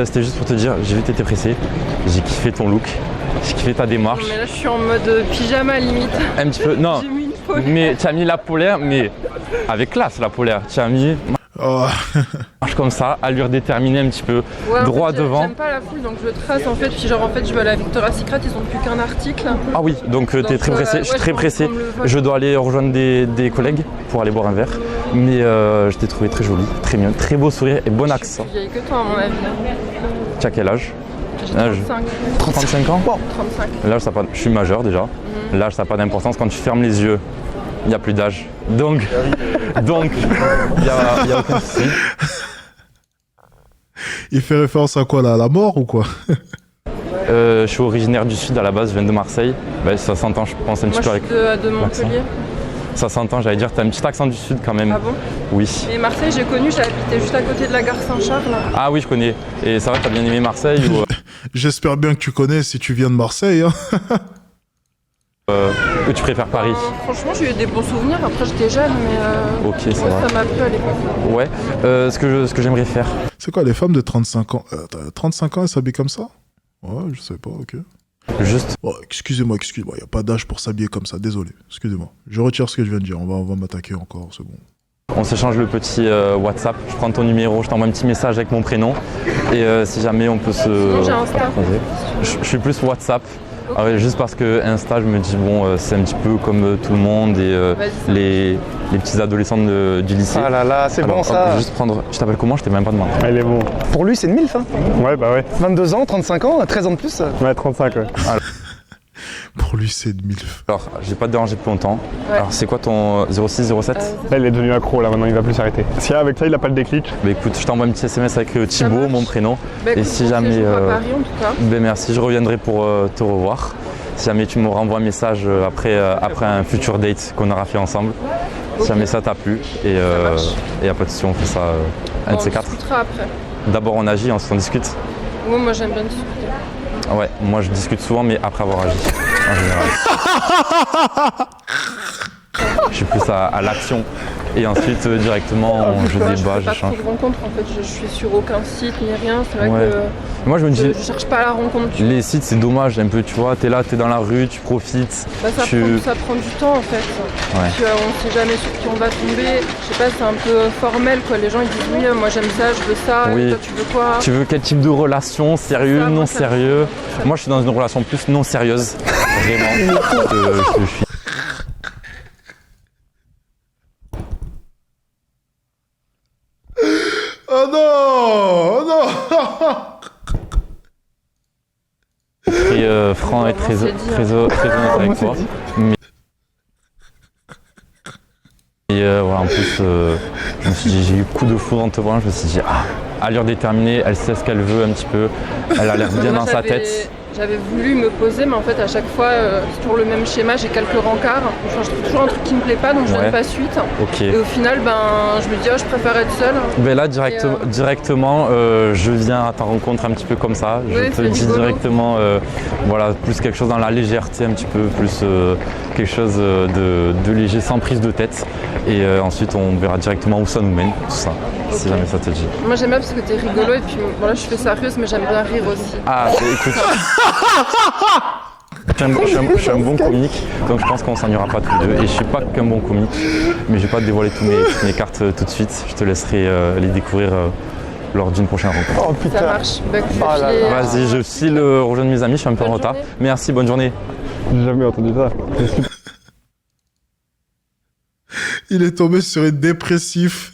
C'était juste pour te dire, j'ai vu que t'étais pressé, j'ai kiffé ton look, j'ai kiffé ta démarche. Mais là, je suis en mode pyjama limite. Un petit peu, non, J'ai mis une Mais tu as mis la polaire, mais avec classe la polaire. Tu as mis Oh. marche comme ça, allure déterminée un petit peu, Ouais, en droit fait, devant. J'aime pas la foule, donc je trace en fait. Puis genre en fait, je vais à la Victoria's Secret, ils ont plus qu'un article. Ah oui, donc tu es très pressé, je suis ouais, très je pressé. pense qu'on me le vole. Je dois aller rejoindre des collègues pour aller boire un verre. Mais je t'ai trouvé très jolie, très mignon, très beau sourire et bon Je accent. suis plus vieille que toi, à mon avis. Tu as quel âge? J'ai Âge. 35. 35 ans? 35. L'âge, ça a pas... Je suis majeur déjà. L'âge, ça n'a pas d'importance. Quand tu fermes les yeux, il n'y a plus d'âge. Donc, il n'y a aucun souci. Il fait référence à quoi là? À la mort ou quoi? Je suis originaire du sud à la base, je viens de Marseille. Ben, ça s'entend, je pense, un petit Moi, peu je avec. suis de Montpellier. Ça s'entend, j'allais dire, tu as un petit accent du sud quand même. Ah bon? Oui. Et Marseille, j'ai connu, j'habitais juste à côté de la gare Saint-Charles. Ah oui, je connais. Et ça va, t'as bien aimé Marseille ou J'espère bien que tu connais si tu viens de Marseille. Hein. que tu préfères Paris? Franchement, j'ai eu des bons souvenirs. Après, j'étais jeune, mais Ok, ça ouais, va. ça m'a plu à l'époque. Ouais. Ce que j'aimerais faire. C'est quoi les femmes de 35 ans? 35 ans, elles s'habillent comme ça? Ouais, je sais pas, ok. Juste. Oh, excusez-moi, il n'y a pas d'âge pour s'habiller comme ça, désolé, excusez-moi. Je retire ce que je viens de dire, on va m'attaquer encore, c'est bon. On s'échange le petit WhatsApp. Je prends ton numéro, je t'envoie un petit message avec mon prénom. Et si jamais on peut se. Sinon, j'ai Insta. Je suis plus WhatsApp. Ah ouais, juste parce que Insta, je me dis, bon, c'est un petit peu comme tout le monde et les petits adolescents du lycée. Ah là là, c'est Alors, bon ça. hop, juste prendre. Je t'appelle comment? Je t'ai même pas demandé. Elle est bon. Pour lui, c'est une MILF. Hein. Ouais, bah ouais. 22 ans, 35 ans, 13 ans de plus. Ouais, 35, ouais. Pour lui, c'est de MILF. Alors, j'ai pas te dérangé plus longtemps. Ouais. Alors, c'est quoi ton 06, 07 Là, il est devenu accro, là, maintenant, il va plus s'arrêter. Si avec ça, il a pas le déclic. Bah écoute, je t'envoie un petit SMS avec Thibaut, marche. mon prénom. Bah, Et écoute, si bon jamais. séjour à Paris, en tout cas. Ben merci, je reviendrai pour te revoir. Si jamais tu me renvoies un message après un futur date qu'on aura fait ensemble. Si jamais ça t'a plu. Et y a pas de souci, on fait ça un de ces quatre. On discutera après. D'abord on agit, ensuite on discute. Ouais, moi, j'aime bien discuter. Ouais, moi je discute souvent, mais après avoir agi, en général. Je suis plus à l'action. Et ensuite, directement, je Ouais, je débat, fais pas j'échange. trop de rencontres, en fait. Je suis sur aucun site ni rien. C'est vrai Ouais. Moi, je me dis, que je cherche pas la rencontre. les sites, c'est dommage un peu, tu vois. T'es là, t'es dans la rue, tu profites. Bah, ça prend du temps, en fait. Ouais. Puis on sait jamais sur qui on va tomber. Je sais pas, c'est un peu formel, quoi. Les gens, ils disent oui, moi j'aime ça, je veux ça. Oui. Et toi, tu veux quoi? Tu veux quel type de relation? Sérieux, Ça, non moi, ça- sérieux? Moi, je suis dans une relation plus non sérieuse. Vraiment. Je suis. Oh non! Oh non! Très franc et très honnête avec toi. Mais voilà, en plus, je me suis dit, j'ai eu coup de foudre en te voyant. Je me suis dit, ah, allure déterminée, elle sait ce qu'elle veut un petit peu. Elle a l'air bien Moi, dans sa tête. J'avais voulu me poser, mais en fait, à chaque fois, c'est toujours le même schéma. J'ai quelques rencarts. Enfin, je trouve toujours un truc qui me plaît pas, donc je Ouais. donne pas suite. Ok. Et au final, je me dis, oh, je préfère être seule. Ben là, Et, directement, je viens à ta rencontre un petit peu comme ça. Je Ouais, te c'est le dis rigolo. directement, voilà, plus quelque chose dans la légèreté, un petit peu plus quelque chose de léger, sans prise de tête. Et ensuite, on verra directement où ça nous mène, tout ça, si jamais ça te dit. Moi, j'aime bien parce que t'es rigolo. Et puis, voilà, je fais sérieuse, mais j'aime bien rire aussi. Ah, écoute. Je suis un bon comique, donc je pense qu'on s'ennuiera pas tous les deux. Et je suis pas qu'un bon comique, mais je vais pas te dévoiler toutes mes cartes tout de suite. Je te laisserai les découvrir lors d'une prochaine rencontre. Oh Ça putain. marche. Bah, écoute, je vais Oh là filer, Vas-y, je file rejoindre mes amis, je suis un peu en Bonne retard. journée. Merci, bonne journée. J'ai jamais entendu ça. Il est tombé sur une dépressive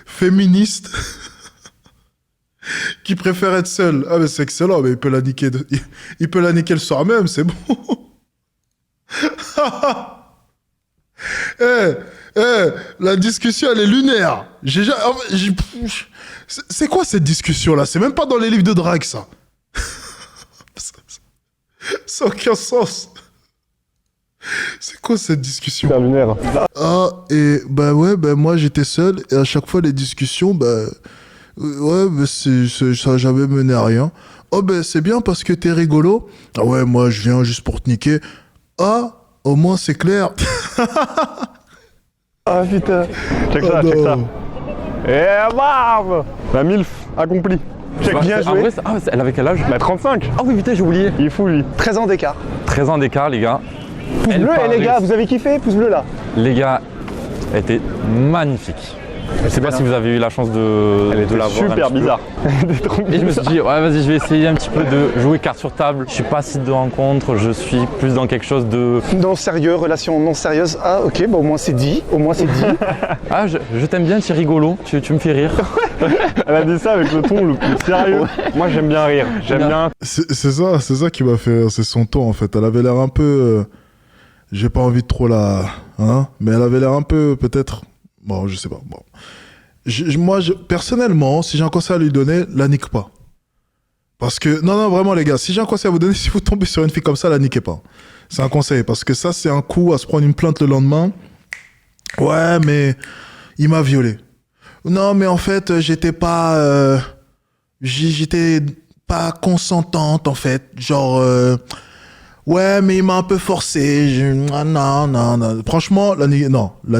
féministe qui préfère être seule. Ah mais c'est excellent, mais il peut la niquer, il peut la niquer le soir même, c'est bon. La discussion elle est lunaire. C'est quoi cette discussion là? C'est même pas dans les livres de drague ça. Ça n'a aucun sens. C'est quoi cette discussion? Super lunaire. Ah, et bah ouais, bah moi j'étais seul, et à chaque fois les discussions, ouais, bah ça a jamais mené à rien. Oh, bah c'est bien parce que t'es rigolo. Ah ouais, moi je viens juste pour te niquer. Ah, au moins c'est clair. Ah putain. Check Oh ça, check ça. non. Et bam! La MILF accomplie. Check, bien En joué. vrai, elle avait quel âge? Bah 35. Ah oui, putain, j'ai oublié. Il est fou lui. 13 ans d'écart. 13 ans d'écart, les gars. Pouce Elle bleu, et les paraît- gars, vous avez kiffé? Pouce bleu là. Les gars, elle était magnifique. Je sais pas si vous avez eu la chance de Elle était la voir un super petit peu. bizarre. Elle était trop Et je me suis bizarre. dit, ouais, vas-y, je vais essayer un petit peu de jouer carte sur table. Je suis pas site de rencontre, je suis plus dans quelque chose de. Non sérieux, relation non sérieuse. Ah ok, bah au moins c'est dit. Au moins c'est dit. Ah, je t'aime bien, tu es rigolo, tu me fais rire. Elle a dit ça avec le ton le plus sérieux. Moi j'aime bien rire. J'aime bien. C'est ça qui m'a fait rire, c'est son ton en fait. Elle avait l'air un peu. J'ai pas envie de trop la. Hein, mais elle avait l'air un peu, peut-être. Bon, je sais pas. Bon. Personnellement, si j'ai un conseil à lui donner, la nique pas. Parce que. Non, vraiment, les gars, si j'ai un conseil à vous donner, si vous tombez sur une fille comme ça, la niquez pas. C'est un conseil. Parce que ça, c'est un coup à se prendre une plainte le lendemain. Ouais, mais. Il m'a violé. Non, mais en fait, j'étais pas. J'étais pas consentante, en fait. Genre. Ouais, mais il m'a un peu forcé. Ah, non. Franchement, la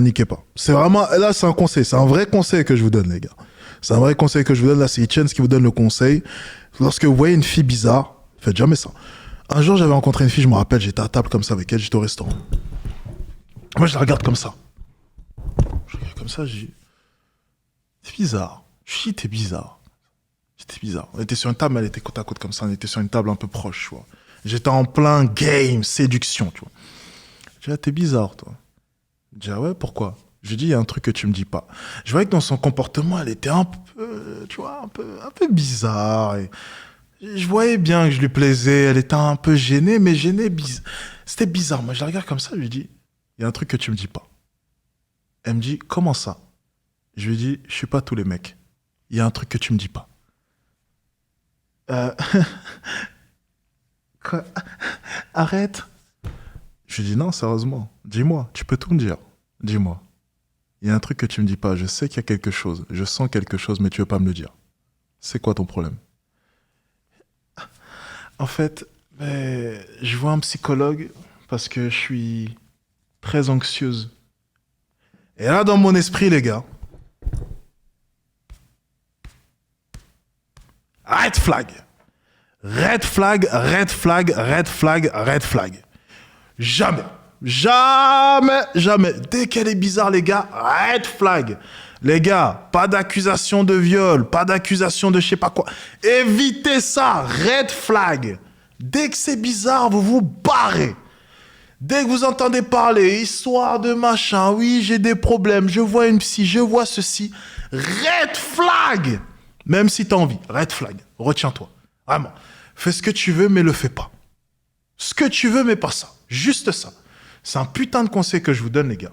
niquez pas. C'est vraiment, là, c'est un conseil. C'est un vrai conseil que je vous donne, les gars. C'est un vrai conseil que je vous donne. Là, c'est Etienne qui vous donne le conseil. Lorsque vous voyez une fille bizarre, faites jamais ça. Un jour, j'avais rencontré une fille, je me rappelle, j'étais à table comme ça avec elle, j'étais au restaurant. Moi, je la regarde comme ça. Je regarde comme ça, je dis, c'est bizarre. Je dis, t'es bizarre. C'était bizarre. On était sur une table, mais elle était côte à côte comme ça. On était sur une table un peu proche, tu vois. J'étais en plein game, séduction, tu vois. Je dis, ah, t'es bizarre, toi. Je dis, ah ouais, pourquoi? Je lui dis, il y a un truc que tu me dis pas. Je voyais que dans son comportement, elle était un peu, tu vois, un peu bizarre. Et je voyais bien que je lui plaisais. Elle était un peu gênée, mais gênée, c'était bizarre. Moi, je la regarde comme ça, je lui dis, il y a un truc que tu me dis pas. Elle me dit, comment ça? Je lui dis, je suis pas tous les mecs. Il y a un truc que tu me dis pas. Quoi? Arrête. Je lui dis non, sérieusement. Dis-moi, tu peux tout me dire. Dis-moi. Il y a un truc que tu me dis pas. Je sais qu'il y a quelque chose. Je sens quelque chose, mais tu veux pas me le dire. C'est quoi ton problème? En fait, je vois un psychologue parce que je suis très anxieuse. Et là, dans mon esprit, les gars, red flag. Red flag, red flag, red flag, red flag. Jamais. Dès qu'elle est bizarre, les gars, red flag. Les gars, pas d'accusation de viol, pas d'accusation de je sais pas quoi. Évitez ça, red flag. Dès que c'est bizarre, vous vous barrez. Dès que vous entendez parler, histoire de machin, oui, j'ai des problèmes, je vois une psy, je vois ceci. Red flag. Même si t'as envie, red flag. Retiens-toi. Vraiment. Fais ce que tu veux, mais le fais pas. Ce que tu veux, mais pas ça. Juste ça. C'est un putain de conseil que je vous donne, les gars.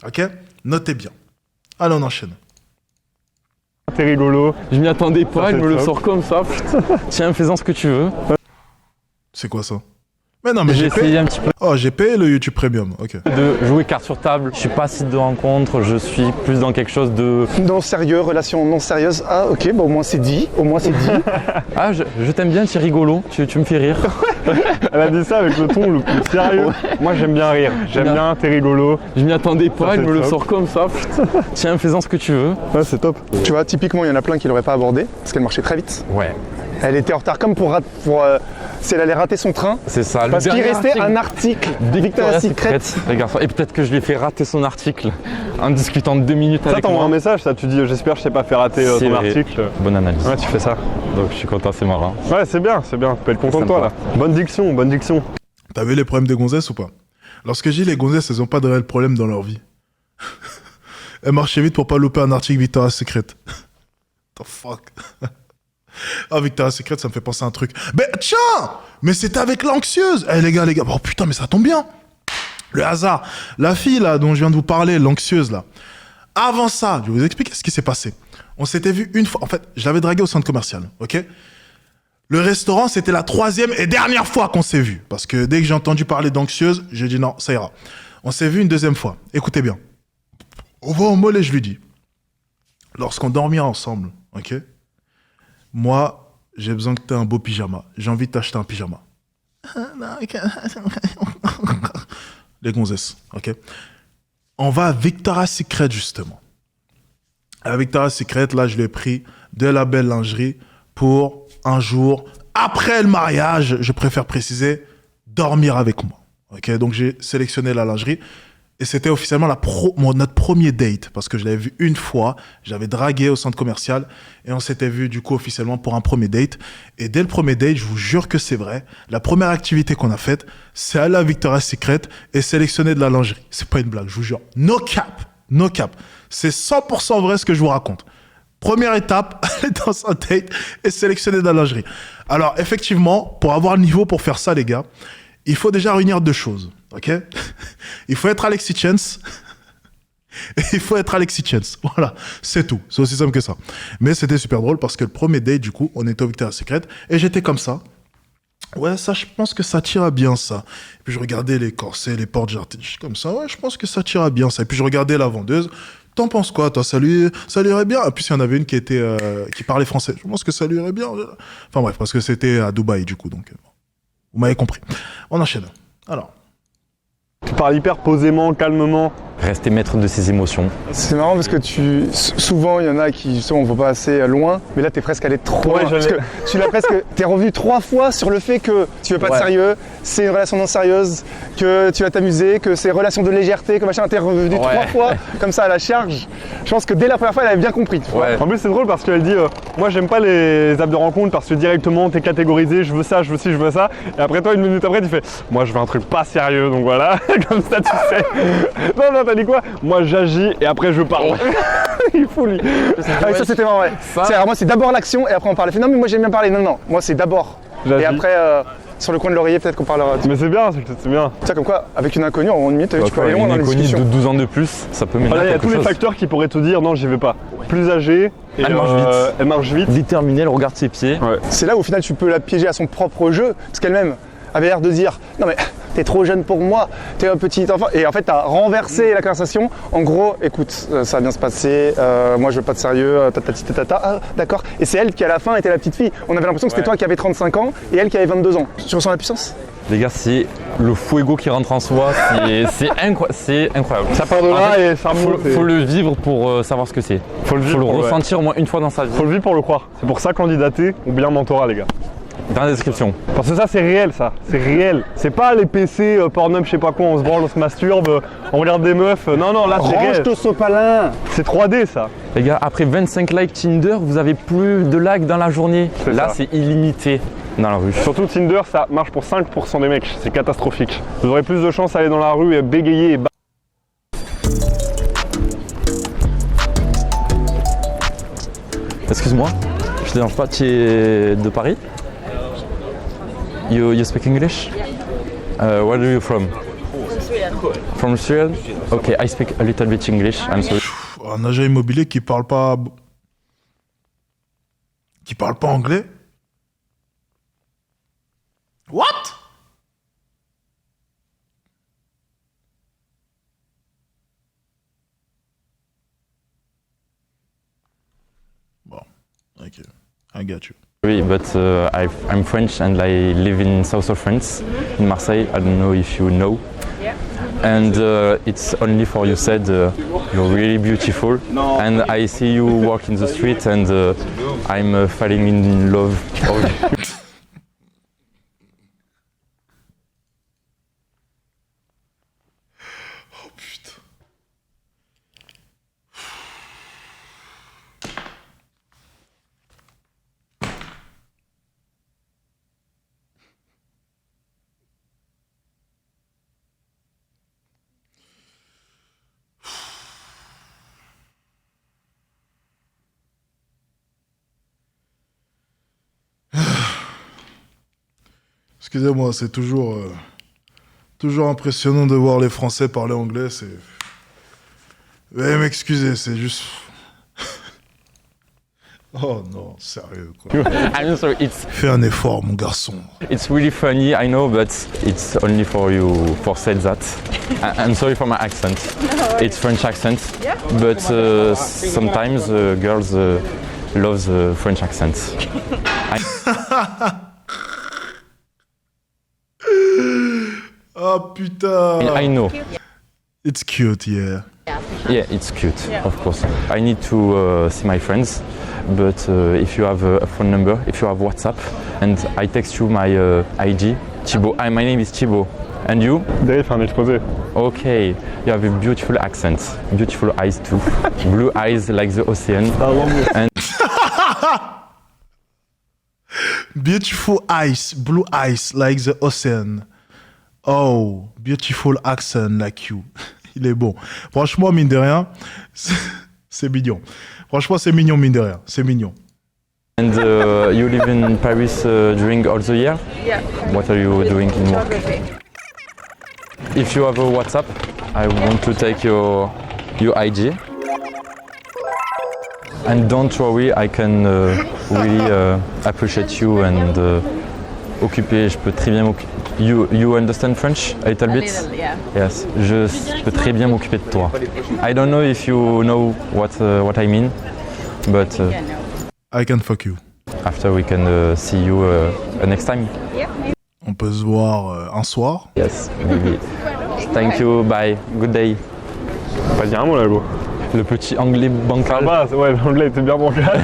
Ok? Notez bien. Allez, on enchaîne. T'es rigolo. Je m'y attendais pas, Ça elle fait me le top. sort comme ça. Tiens, fais-en ce que tu veux. C'est quoi ça? Mais non, mais J'ai j'ai essayé payé. un petit peu Oh, j'ai payé le YouTube Premium. Ok. de jouer carte sur table. Je suis pas site de rencontre, je suis plus dans quelque chose de. Non sérieux, relation non sérieuse. Ah ok, bah au moins c'est dit. Au moins c'est dit. Ah, je t'aime bien, tu es rigolo, tu me fais rire. Elle a dit ça avec le ton le plus sérieux. Moi j'aime bien rire. J'aime Bien. bien, t'es rigolo. Je m'y attendais pas, Ça, elle c'est me le top. sort comme ça. Tiens, fais-en ce que tu veux. Ouais, c'est top. Tu vois, typiquement, il y en a plein qui l'auraient pas abordé parce qu'elle marchait très vite. Ouais, Elle était en retard comme si elle allait rater son train. c'est ça. Le Parce qu'il dernier restait article un article de Victoria's Secret. les garçons. Et peut-être que je lui ai fait rater son article en discutant 2 minutes Ça avec t'envoie moi. un message, ça tu dis j'espère que je t'ai pas fait rater C'est ton vrai. article. Bonne analyse. Ouais, tu fais ça. Donc je suis content, c'est marrant. Ouais, c'est bien. Tu peux être content de toi là. Sympa. Bonne diction, bonne diction. T'as vu les problèmes des gonzesses ou pas? Lorsque je dis les gonzesses, elles ont pas de réel problème dans leur vie. Elles marchaient vite pour pas louper un article Victoria's Secret. The fuck? Ah, Victoria's Secret, ça me fait penser à un truc. Mais tiens! Mais c'était avec l'anxieuse! Eh les gars, oh putain, mais ça tombe bien! Le hasard. La fille là, dont je viens de vous parler, l'anxieuse là. Avant ça, je vais vous expliquer ce qui s'est passé. On s'était vu une fois. En fait, je l'avais dragué au centre commercial, ok? Le restaurant, c'était la 3e et dernière fois qu'on s'est vu. Parce que dès que j'ai entendu parler d'anxieuse, j'ai dit non, ça ira. On s'est vu une 2e fois. Écoutez bien. On va au mollet, je lui dis. Lorsqu'on dormira ensemble, ok? Moi, j'ai besoin que tu aies un beau pyjama. J'ai envie de t'acheter un pyjama. Les gonzesses, ok? On va à Victoria's Secret, justement. À Victoria's Secret, là, je lui ai pris de la belle lingerie pour un jour, après le mariage, je préfère préciser, dormir avec moi, Ok, donc j'ai sélectionné la lingerie. Et c'était officiellement notre premier date, parce que je l'avais vu une fois, j'avais dragué au centre commercial, et on s'était vu du coup officiellement pour un premier date. Et dès le premier date, je vous jure que c'est vrai, la première activité qu'on a faite, c'est aller à Victoria's Secret et sélectionner de la lingerie. C'est pas une blague, je vous jure. No cap, no cap. C'est 100% vrai ce que je vous raconte. Première étape, aller dans un date et sélectionner de la lingerie. Alors effectivement, pour avoir le niveau pour faire ça les gars, il faut déjà réunir deux choses. Ok, il faut être Alexis Chance et il faut être Alexis Chance. Voilà, c'est tout. C'est aussi simple que ça. Mais c'était super drôle parce que le premier date, du coup, on était au Victoria's Secret et j'étais comme ça. Ouais, ça, je pense que ça tira bien, ça. Et puis je regardais les corsets, les portes jarretières, comme ça. Ouais, je pense que ça tira bien, ça. Et puis je regardais la vendeuse. T'en penses quoi, toi? Ça lui irait bien? Et puis il y en avait une qui parlait français. Je pense que ça lui irait bien. Enfin bref, parce que c'était à Dubaï, du coup. Donc, vous m'avez compris. On enchaîne. Alors. Tu parles hyper posément, calmement. Rester maître de ses émotions. C'est marrant parce que souvent il y en a qui justement on va pas assez loin, mais là t'es presque allé trop Ouais, loin. Parce que t'es revenu 3 fois sur le fait que tu veux pas de sérieux, c'est une relation non sérieuse, que tu vas t'amuser, que c'est une relation de légèreté, que machin, t'es revenu 3 fois comme ça à la charge. Je pense que dès la première fois elle avait bien compris. Tu vois. En plus c'est drôle parce qu'elle dit moi j'aime pas les apps de rencontre parce que directement t'es catégorisé, je veux ça, je veux ci, je veux ça. Et après toi une minute après tu fais moi je veux un truc pas sérieux donc voilà, comme ça tu sais. Non, t'as dit quoi? Moi j'agis et après je parle. Il faut lui. Ah, ça c'était marrant, ouais. Alors, moi c'est d'abord l'action et après on parle. Elle fait, non mais moi j'aime bien parler. Non, moi c'est d'abord. J'agis. Et après sur le coin de l'oreiller peut-être qu'on parlera. Mais c'est bien, c'est bien. Tu sais comme quoi, avec une inconnue en une minute, tu peux aller loin Une dans les inconnue discussions. de 12 ans de plus, ça peut mener Voilà, à il y a quelque tous les chose. facteurs qui pourraient te dire non j'y vais pas. Plus âgée, et Elle marche vite. Elle marche vite. Déterminée, elle regarde ses pieds. Ouais. C'est là où au final tu peux la piéger à son propre jeu, parce qu'elle-même avait l'air de dire non mais t'es trop jeune pour moi, t'es un petit enfant. Et en fait t'as renversé la conversation. En gros, écoute, ça va bien se passer, moi je veux pas de sérieux, ah, d'accord. Et c'est elle qui à la fin était la petite fille. On avait l'impression que c'était toi qui avais 35 ans et elle qui avait 22 ans. Tu ressens la puissance? Les gars, c'est le fuego qui rentre en soi, c'est incroyable. Ça part de là et ça remonte. Faut le vivre pour savoir ce que c'est. Faut le vivre, ouais. ressentir au moins une fois dans sa vie. Faut le vivre pour le croire. C'est pour ça candidater ou bien mentorat les gars. Dans la description. Parce que ça c'est réel ça, c'est réel. C'est pas les PC, Pornhub, je sais pas quoi, on se branle, on se masturbe, on regarde des meufs. Non, là c'est réel. Range ton sopalin. C'est 3D ça. Les gars, après 25 likes Tinder, vous avez plus de likes dans la journée. C'est Là, ça. c'est illimité dans la rue. Surtout Tinder, ça marche pour 5% des mecs, c'est catastrophique. Vous aurez plus de chances d'aller dans la rue et bégayer et Excuse-moi, je te dérange pas, tu es de Paris? You speak English? Where are you from? From Sweden. From Sweden? Okay, I speak a little bit English, I'm sorry. Un agent immobilier qui parle pas anglais? What? Bon, ok, I got you. Sorry, but I'm French and I live in south of France, in Marseille. I don't know if you know. Yeah. And it's only for you said you're really beautiful. And I see you walk in the street and I'm falling in love. Oh putain. Excusez-moi, c'est toujours impressionnant de voir les Français parler anglais. C'est. Veuillez m'excuser, c'est juste. Oh non, sérieux quoi. I'm sorry, Fais un effort, mon garçon. it's really funny, I know, but it's only for you for said that. I'm sorry for my accent. It's French accent, but sometimes girls love the French accent. Oh putain. I know. It's cute, yeah. Yeah, it's cute, of course. I need to see my friends, but if you have a phone number, if you have WhatsApp, and I text you my IG, Thibaut. My name is Thibaut. And you? Derrière, il fait un exposé. Okay, you have a beautiful accent, beautiful eyes too, blue eyes like the ocean. And Beautiful eyes, blue eyes like the ocean. Oh, beautiful accent like you. Il est bon. Franchement, mine de rien, c'est mignon. Franchement, c'est mignon, mine de rien. C'est mignon. and you live in Paris during all the year? Yeah. What are you doing in work? If you have a WhatsApp, I want to take your IG. And don't worry, I can really appreciate you and occuper. Je peux très bien m'occuper. You understand French a little bit? yeah. Yes, je peux très bien m'occuper de toi. I don't know if you know what I mean, but I can fuck you. after we can see you next time. On peut se voir un soir. Yes, maybe. Thank you, bye, good day. Pas dire un mot là, gros. Le petit anglais bancal. Ah bah, ouais, l'anglais était bien bancal.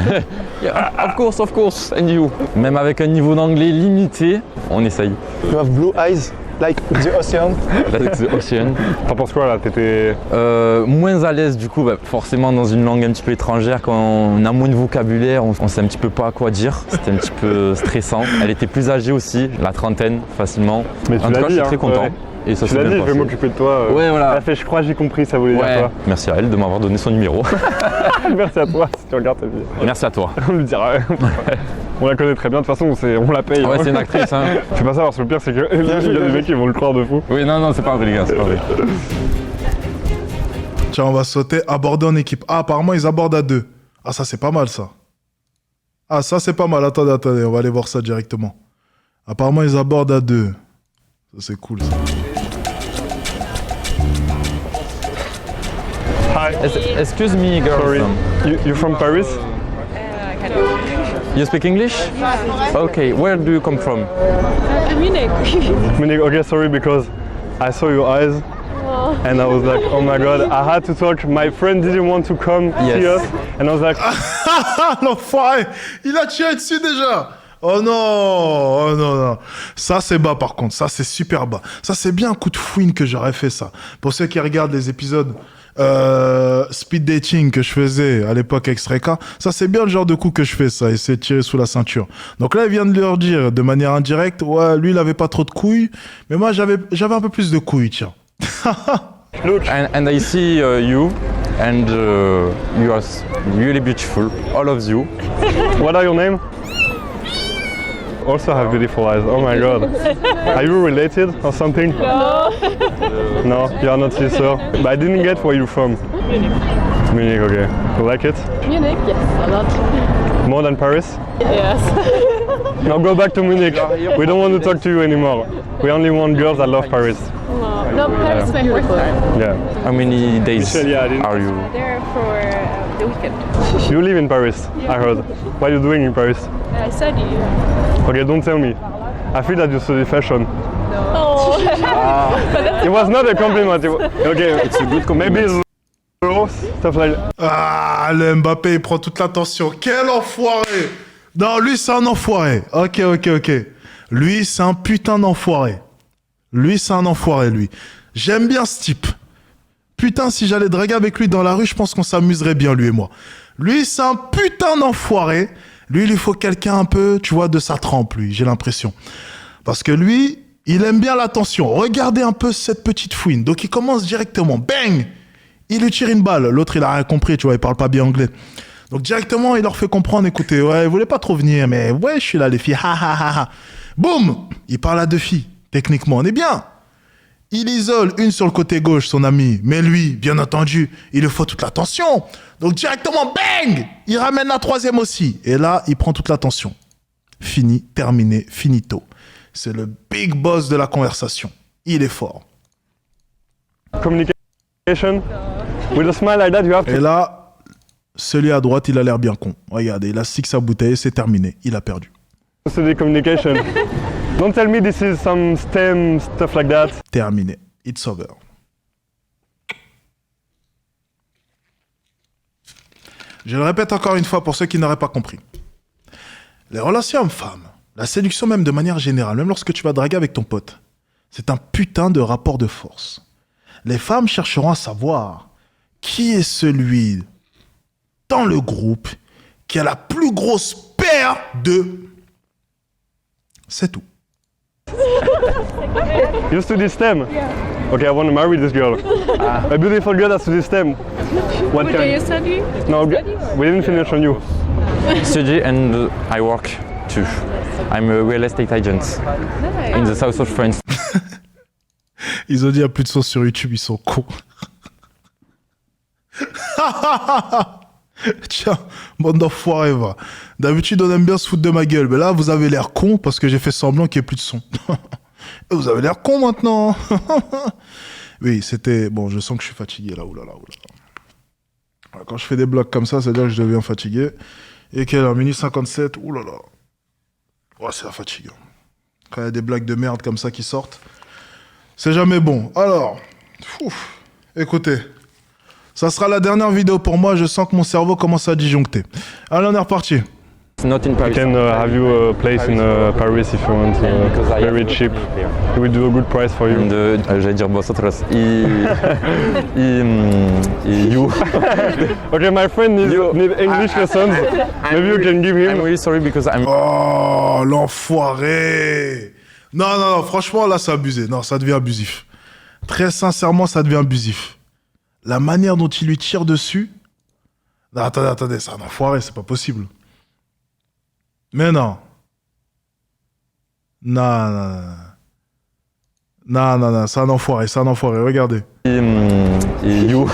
Yeah, of course, and you. Même avec un niveau d'anglais limité, on essaye. You have blue eyes like the ocean. Like the ocean. T'en penses quoi là? T'étais. Moins à l'aise du coup, bah, forcément dans une langue un petit peu étrangère, quand on a moins de vocabulaire, on sait un petit peu pas quoi dire. C'était un petit peu stressant. Elle était plus âgée aussi, la trentaine facilement. Mais tu En tout l'as cas, dit, je suis hein, très content. ouais. Et ça Tu s'est l'as bien dit, je vais passé. m'occuper de toi. Ouais, voilà. Elle a fait, je crois, j'ai compris, ça voulait dire Ouais. quoi. Merci à elle de m'avoir donné son numéro. Merci à toi si tu regardes ta vie. Merci à toi. On lui dira. On la connaît très bien, de toute façon, on la paye. Ouais, hein. c'est une actrice. Hein. Je peux pas savoir, parce que le pire, c'est que il y a des mecs qui vont le croire de fou. Oui, non, c'est pas vrai, les gars, c'est pas vrai. Tiens, on va sauter, aborder en équipe. Ah, apparemment, ils abordent à 2. Ah, ça, c'est pas mal, ça. Ah, ça, c'est pas mal. Attendez, on va aller voir ça directement. Apparemment, ils abordent à 2. Ça, c'est cool, ça. Hi, Excuse me, girl. sorry. You from Paris? You speak English? Okay, where do you come from? Munich. Munich, okay, sorry, because I saw your eyes. And I was like, oh my god, I had to talk. My friend didn't want to come Yes. see us. And I was like, Ah, l'enfoiré! Il a tiré dessus déjà! Oh non! Oh non, non. Ça, c'est bas, par contre. Ça, c'est super bas. Ça, c'est bien un coup de fouine que j'aurais fait, ça. Pour ceux qui regardent les épisodes speed dating que je faisais à l'époque avec Sreka, ça, c'est bien le genre de coup que je fais, ça. Essayer de tirer sous la ceinture. Donc là, il vient de leur dire, de manière indirecte, ouais, lui, il avait pas trop de couilles. Mais moi, j'avais un peu plus de couilles, tiens. look, And I see you, and you are really beautiful, all of you. what are your name? Also have beautiful eyes. Oh my god. Are you related or something? No. No, you are not sister. But I didn't get where you're from. Munich, okay. You like it? Munich, yes, a lot. More than Paris? Yes. Now go back to Munich. We don't want to talk to you anymore. We only want girls that love Paris. No, Paris is my first time. Yeah. How many days Michel, yeah, I didn't- are you? There for the weekend. You live in Paris, I heard. What are you doing in Paris? I study. Okay, don't tell me. I feel that you study fashion. Oh. It was not a compliment. Okay, It's a good compliment. maybe it's low, stuff like that. Ah, le Mbappé, il prend toute l'attention. Quel enfoiré! Non, lui, c'est un enfoiré. Ok. Lui, c'est un putain d'enfoiré. Lui, c'est un enfoiré, lui. J'aime bien ce type. Putain, si j'allais draguer avec lui dans la rue, je pense qu'on s'amuserait bien, lui et moi. Lui, c'est un putain d'enfoiré. Lui, il lui faut quelqu'un un peu, tu vois, de sa trempe, lui, j'ai l'impression. Parce que lui, il aime bien l'attention. Regardez un peu cette petite fouine. Donc, il commence directement. Bang! Il lui tire une balle. L'autre, il a rien compris, tu vois, il parle pas bien anglais. Donc, directement, il leur fait comprendre, écoutez, ouais, vous voulez pas trop venir, mais ouais, je suis là, les filles, ha ha ha ha. Boum! Il parle à deux filles. Techniquement, on est bien. Il isole une sur le côté gauche, son ami. Mais lui, bien entendu, il lui faut toute l'attention. Donc, directement, bang! Il ramène la troisième aussi. Et là, il prend toute l'attention. Fini, terminé, finito. C'est le big boss de la conversation. Il est fort. Communication. With a smile like that, you have Et to. là, celui à droite, il a l'air bien con. Regardez, il a six sa bouteille, c'est terminé. Il a perdu. Study communication. Don't tell me this is some STEM stuff like that. Terminé. It's over. Je le répète encore une fois pour ceux qui n'auraient pas compris. Les relations hommes-femmes, la séduction même de manière générale, même lorsque tu vas draguer avec ton pote, C'est un putain de rapport de force. Les femmes chercheront à savoir qui est celui dans le groupe qui a la plus grosse paire de... C'est tout. You study STEM? Okay, I want to marry this girl. A beautiful girl that studies STEM. What What do you kind? study? No, we didn't finish on you. Study and I work too. I'm a real estate agent in the south of France. Ils ont dit il n'y a plus de sauce sur YouTube, ils sont cons. Tiens, bande d'enfoirés, va. D'habitude, on aime bien se foutre de ma gueule, mais là, vous avez l'air con parce que j'ai fait semblant qu'il n'y ait plus de son. Et vous avez l'air con maintenant. Oui, c'était... Bon, je sens que je suis fatigué, là. Oulala, oulala. Quand je fais des blocs comme ça, c'est-à-dire que je deviens fatigué. Et quelle heure, minute 57, oulala. Ouais, c'est la fatigue. Quand il y a des blagues de merde comme ça qui sortent, c'est jamais bon. Alors, écoutez, ça sera la dernière vidéo pour moi. Je sens que mon cerveau commence à disjoncter. Allez, on est reparti. Not in I Paris. can have you a place in Paris if you want. Because I Very have cheap. money there. We will do a good price for you. And, j'allais dire vosotros. You. Okay, my friend needs need English lessons. Maybe you can give I'm him. really sorry because I'm. Oh, l'enfoiré. Non, non, non, franchement, là, c'est abusé. Non, ça devient abusif. Très sincèrement, ça devient abusif. La manière dont il lui tire dessus... Non, attendez, attendez, c'est un enfoiré, c'est pas possible. Mais non. Non, non, non. Non, non, non, c'est un enfoiré, regardez. You.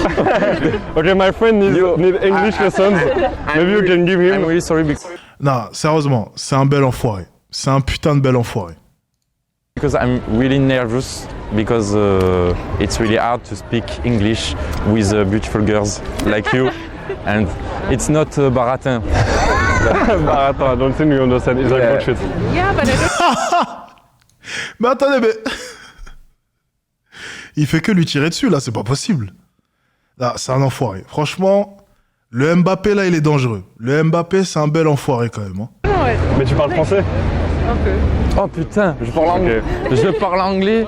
Okay, my friend needs need English lessons. Maybe you can give I'm him. really sorry because Non, sérieusement, c'est un bel enfoiré. C'est un putain de bel enfoiré. I'm really nervous because it's really hard to speak English with beautiful girls like you, and it's not baratin. Bah, attends, I don't think you understand. It's like Yeah. bullshit. Yeah, but I don't. Mais attendez, mais... Il fait que lui tirer dessus, là, c'est pas possible. Là, c'est un enfoiré. Franchement, le Mbappé, là, il est dangereux. Le Mbappé, c'est un bel enfoiré, quand même. Hein. Mais tu parles français? Oh putain, je parle anglais. Ok. Je parle anglais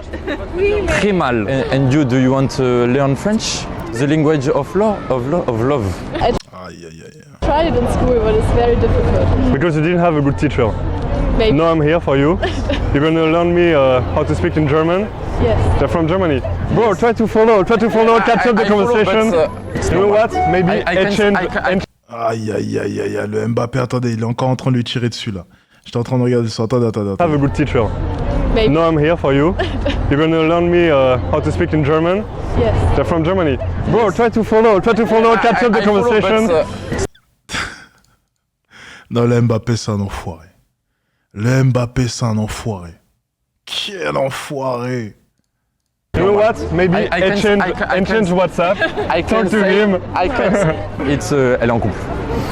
très mal. And you, do you want to learn French? The language of love, of love. Aïe, aïe, aïe. Tried it in school, but it's very difficult. Because you didn't have a good teacher. Maybe. No, I'm here for you. You're gonna learn me how to speak in German. Yes. They're from Germany. Bro, try to follow, catch up the I follow, conversation. but, it's You know not what? bad. Maybe I can- exchange. I can- Aïe, aïe, aïe, aïe, aïe. Le Mbappé, attendez, il est encore en train de lui tirer dessus, là. J'étais en train de regarder ça. Attendez, attendez, have attendez. a good teacher. Maybe. No, I'm here for you. You're gonna learn me how to speak in German. Yes. They're from Germany. Bro, try to follow, catch up the I follow, but, conversation. Non, le Mbappé, c'est un enfoiré. Le Mbappé, c'est un enfoiré. Quel enfoiré. You know what? Maybe I can- exchange WhatsApp. I Talk can to say- him. I can. It's elle est en couple.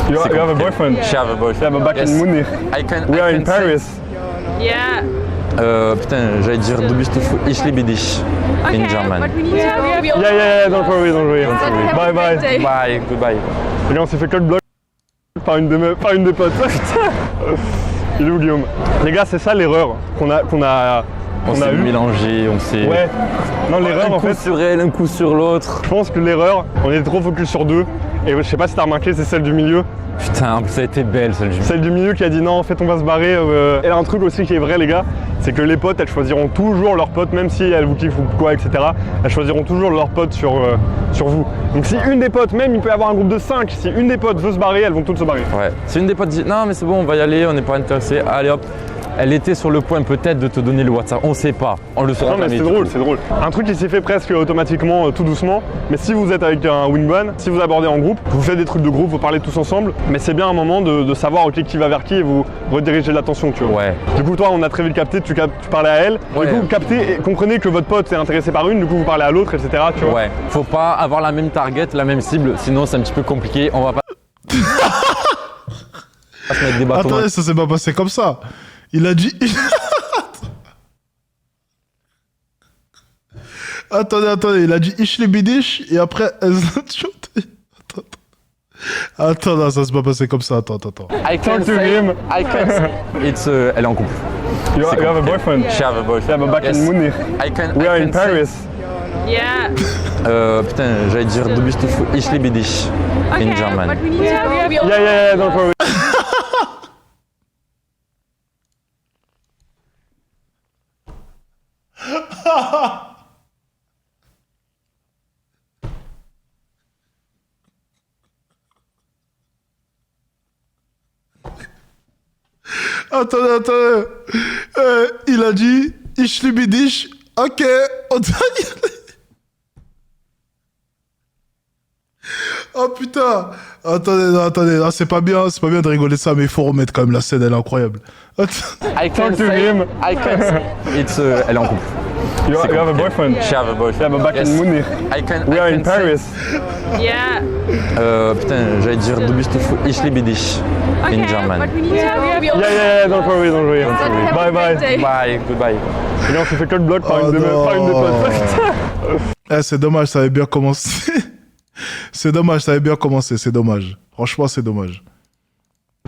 You C'est have a compliqué. boyfriend. She have a boyfriend. Yeah, but back Yes. in Munich. I can. We I are in can say- Paris. Yeah. Putain, j'allais dire du bist ich liebe dich in German. But we need to go. Yeah, don't worry. Have Bye a bye. great day. Bye, goodbye. Et là, on s'est fait que le bloc par une des potes. Il est où, Guillaume? Les gars, c'est ça l'erreur qu'on a On s'est eu. mélangé, on s'est. Ouais. Non, l'erreur Un en coup fait, sur elle, un coup sur l'autre. je pense que l'erreur, on était trop focus sur deux. Et je sais pas si t'as remarqué, c'est celle du milieu. Putain, en plus ça a été belle celle du. Celle du milieu qui a dit non, en fait, on va se barrer. Et là, un truc aussi qui est vrai, les gars, c'est que les potes, elles choisiront toujours leurs potes, même si elles vous kiffent ou quoi, etc. Elles choisiront toujours leurs potes sur vous. Donc, si une des potes, même il peut y avoir un groupe de 5, si une des potes veut se barrer, elles vont toutes se barrer. Ouais. Si une des potes dit non mais c'est bon, on va y aller, on n'est pas intéressé, allez hop. Elle était sur le point peut-être de te donner le WhatsApp, on sait pas, on le saura Non mais jamais. c'est du drôle, coup. c'est drôle. Un truc qui s'est fait presque automatiquement, tout doucement, mais si vous êtes avec un wingman, si vous abordez en groupe, vous faites des trucs de groupe, vous parlez tous ensemble, mais c'est bien un moment de savoir ok, qui va vers qui et vous redirigez l'attention, tu vois. Ouais. Du coup toi on a très vite capté, tu parlais à elle, Ouais. du coup vous captez et comprenez que votre pote est intéressé par une, du coup vous parlez à l'autre, etc. Tu vois. Ouais. Faut pas avoir la même target, la même cible, sinon c'est un petit peu compliqué, on va pas se mettre des bâtons. Attendez, ça s'est pas passé comme ça. Il a dit... Attendez, il a dit Ich liebe dich et après... Attends, non, ça s'est pas passé comme ça, attends. I Talk to him. I can. It's elle est en couple. You C'est have a compliqué. boyfriend? Je have a boyfriend. Yeah, but back Yes. in Munich. We are in I can say- Paris. Yeah. Putain, j'allais dire du bist du ich liebe dich in German. But we need to. Yeah, don't worry. Attendez. Il a dit Ich liebe dich. Ok. Oh putain. Attendez. Ah, c'est pas bien de rigoler ça, mais il faut remettre quand même la scène, elle est incroyable. I can Talk to say- him. I can. It's elle est en couple. You C'est have a compliqué. boyfriend? Je have a boyfriend. Yeah, but back Yes. in Munich. We are in I can say- Paris. Yeah. Putain, j'allais dire du bist du ich liebe dich in German. But we need to. Yeah, don't worry. Bye. Bye, goodbye. Et là, on s'est fait que le bloc par Oh une des non. potes. Eh, c'est dommage, ça avait bien commencé. C'est dommage. Franchement, c'est dommage.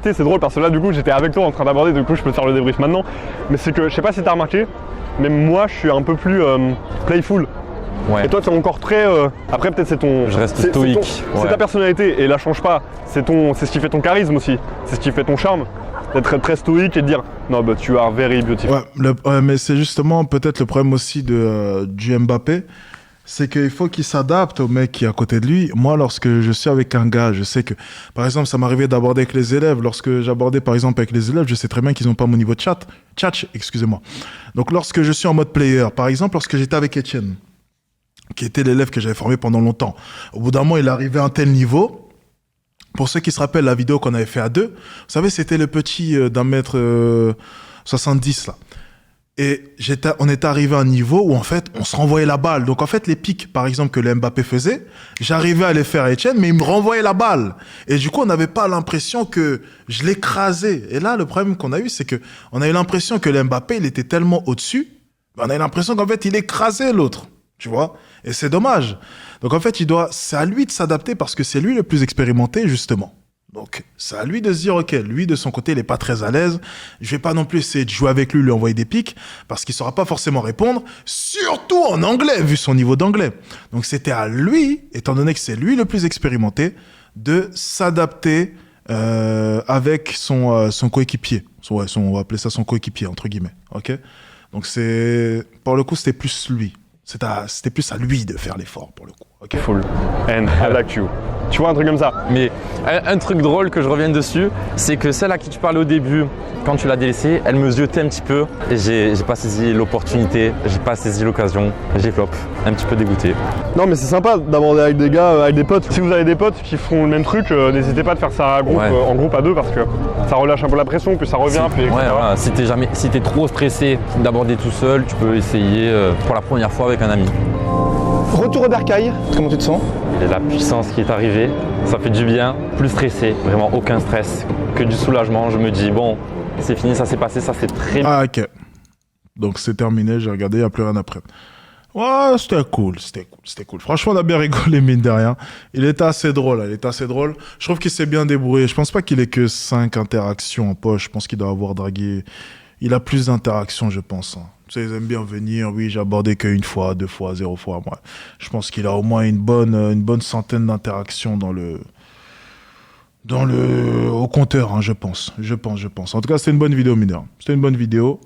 C'est drôle parce que là, du coup, j'étais avec toi en train d'aborder, du coup, je peux te faire le débrief maintenant. Mais c'est que, je sais pas si t'as remarqué, mais moi, je suis un peu plus playful. Ouais. Et toi, t'es encore très. Après, peut-être c'est ton. Je reste c'est stoïque, C'est ouais. ta personnalité et la change pas. C'est ce qui fait ton charisme aussi. C'est ce qui fait ton charme. D'être très, très stoïque et de dire non, but you are very beautiful. Ouais, mais c'est justement peut-être le problème aussi du Mbappé, c'est qu'il faut qu'il s'adapte au mec qui est à côté de lui. Moi, lorsque je suis avec un gars, je sais que, par exemple, ça m'arrivait d'aborder avec les élèves. Lorsque j'abordais, par exemple, avec les élèves, je sais très bien qu'ils n'ont pas mon niveau de chat, excusez-moi. Donc, lorsque je suis en mode player, par exemple, lorsque j'étais avec Étienne, qui était l'élève que j'avais formé pendant longtemps, au bout d'un moment, il arrivait à un tel niveau. Pour ceux qui se rappellent la vidéo qu'on avait fait à deux, vous savez, c'était le petit d'un mètre 70 là. Et on était arrivé à un niveau où en fait, on se renvoyait la balle. Donc en fait, les pics, par exemple, que le Mbappé faisait, j'arrivais à les faire à Etienne, mais il me renvoyait la balle. Et du coup, on n'avait pas l'impression que je l'écrasais. Et là, le problème qu'on a eu, c'est que on a eu l'impression que le Mbappé, il était tellement au-dessus, on a eu l'impression qu'en fait, il écrasait l'autre. Tu vois? Et c'est dommage. Donc en fait, c'est à lui de s'adapter parce que c'est lui le plus expérimenté, justement. Donc, c'est à lui de se dire, ok, lui, de son côté, il n'est pas très à l'aise. Je vais pas non plus essayer de jouer avec lui envoyer des pics, parce qu'il saura pas forcément répondre, surtout en anglais, vu son niveau d'anglais. Donc, c'était à lui, étant donné que c'est lui le plus expérimenté, de s'adapter avec son coéquipier. On va appeler ça son coéquipier, entre guillemets. Ok? Donc, pour le coup, c'était plus lui. C'était plus à lui de faire l'effort, pour le coup. Ok? Full. And I like you. Tu vois, un truc comme ça. Mais un truc drôle que je revienne dessus, c'est que celle à qui tu parlais au début, quand tu l'as délaissée, elle me ziotait un petit peu. Et j'ai pas saisi l'opportunité, j'ai pas saisi l'occasion, j'ai flop, un petit peu dégoûté. Non, mais c'est sympa d'aborder avec des gars, avec des potes. Si vous avez des potes qui font le même truc, n'hésitez pas de faire ça Ouais. en groupe à deux parce que ça relâche un peu la pression, puis ça revient, puis etc. Ouais, voilà. Si t'es trop stressé d'aborder tout seul, tu peux essayer pour la première fois avec un ami. Retour au bercail, comment tu te sens? Et la puissance qui est arrivée, ça fait du bien, plus stressé, vraiment aucun stress, que du soulagement. Je me dis, bon, c'est fini, ça s'est passé, ça s'est très bien. Ah, ok. Donc, c'est terminé, j'ai regardé, il n'y a plus rien après. Ouais, c'était cool. Franchement, on a bien rigolé, mine de rien. Il était assez drôle. Je trouve qu'il s'est bien débrouillé. Je pense pas qu'il ait que 5 interactions en poche. Je pense qu'il doit avoir dragué. Il a plus d'interactions, je pense. Hein. Tu sais, ils aiment bien venir. Oui, j'ai abordé qu'une fois, 2 fois, 0 fois. Moi, je pense qu'il a au moins une bonne centaine d'interactions au compteur, hein, je pense. En tout cas, c'était une bonne vidéo, mineur. C'était une bonne vidéo.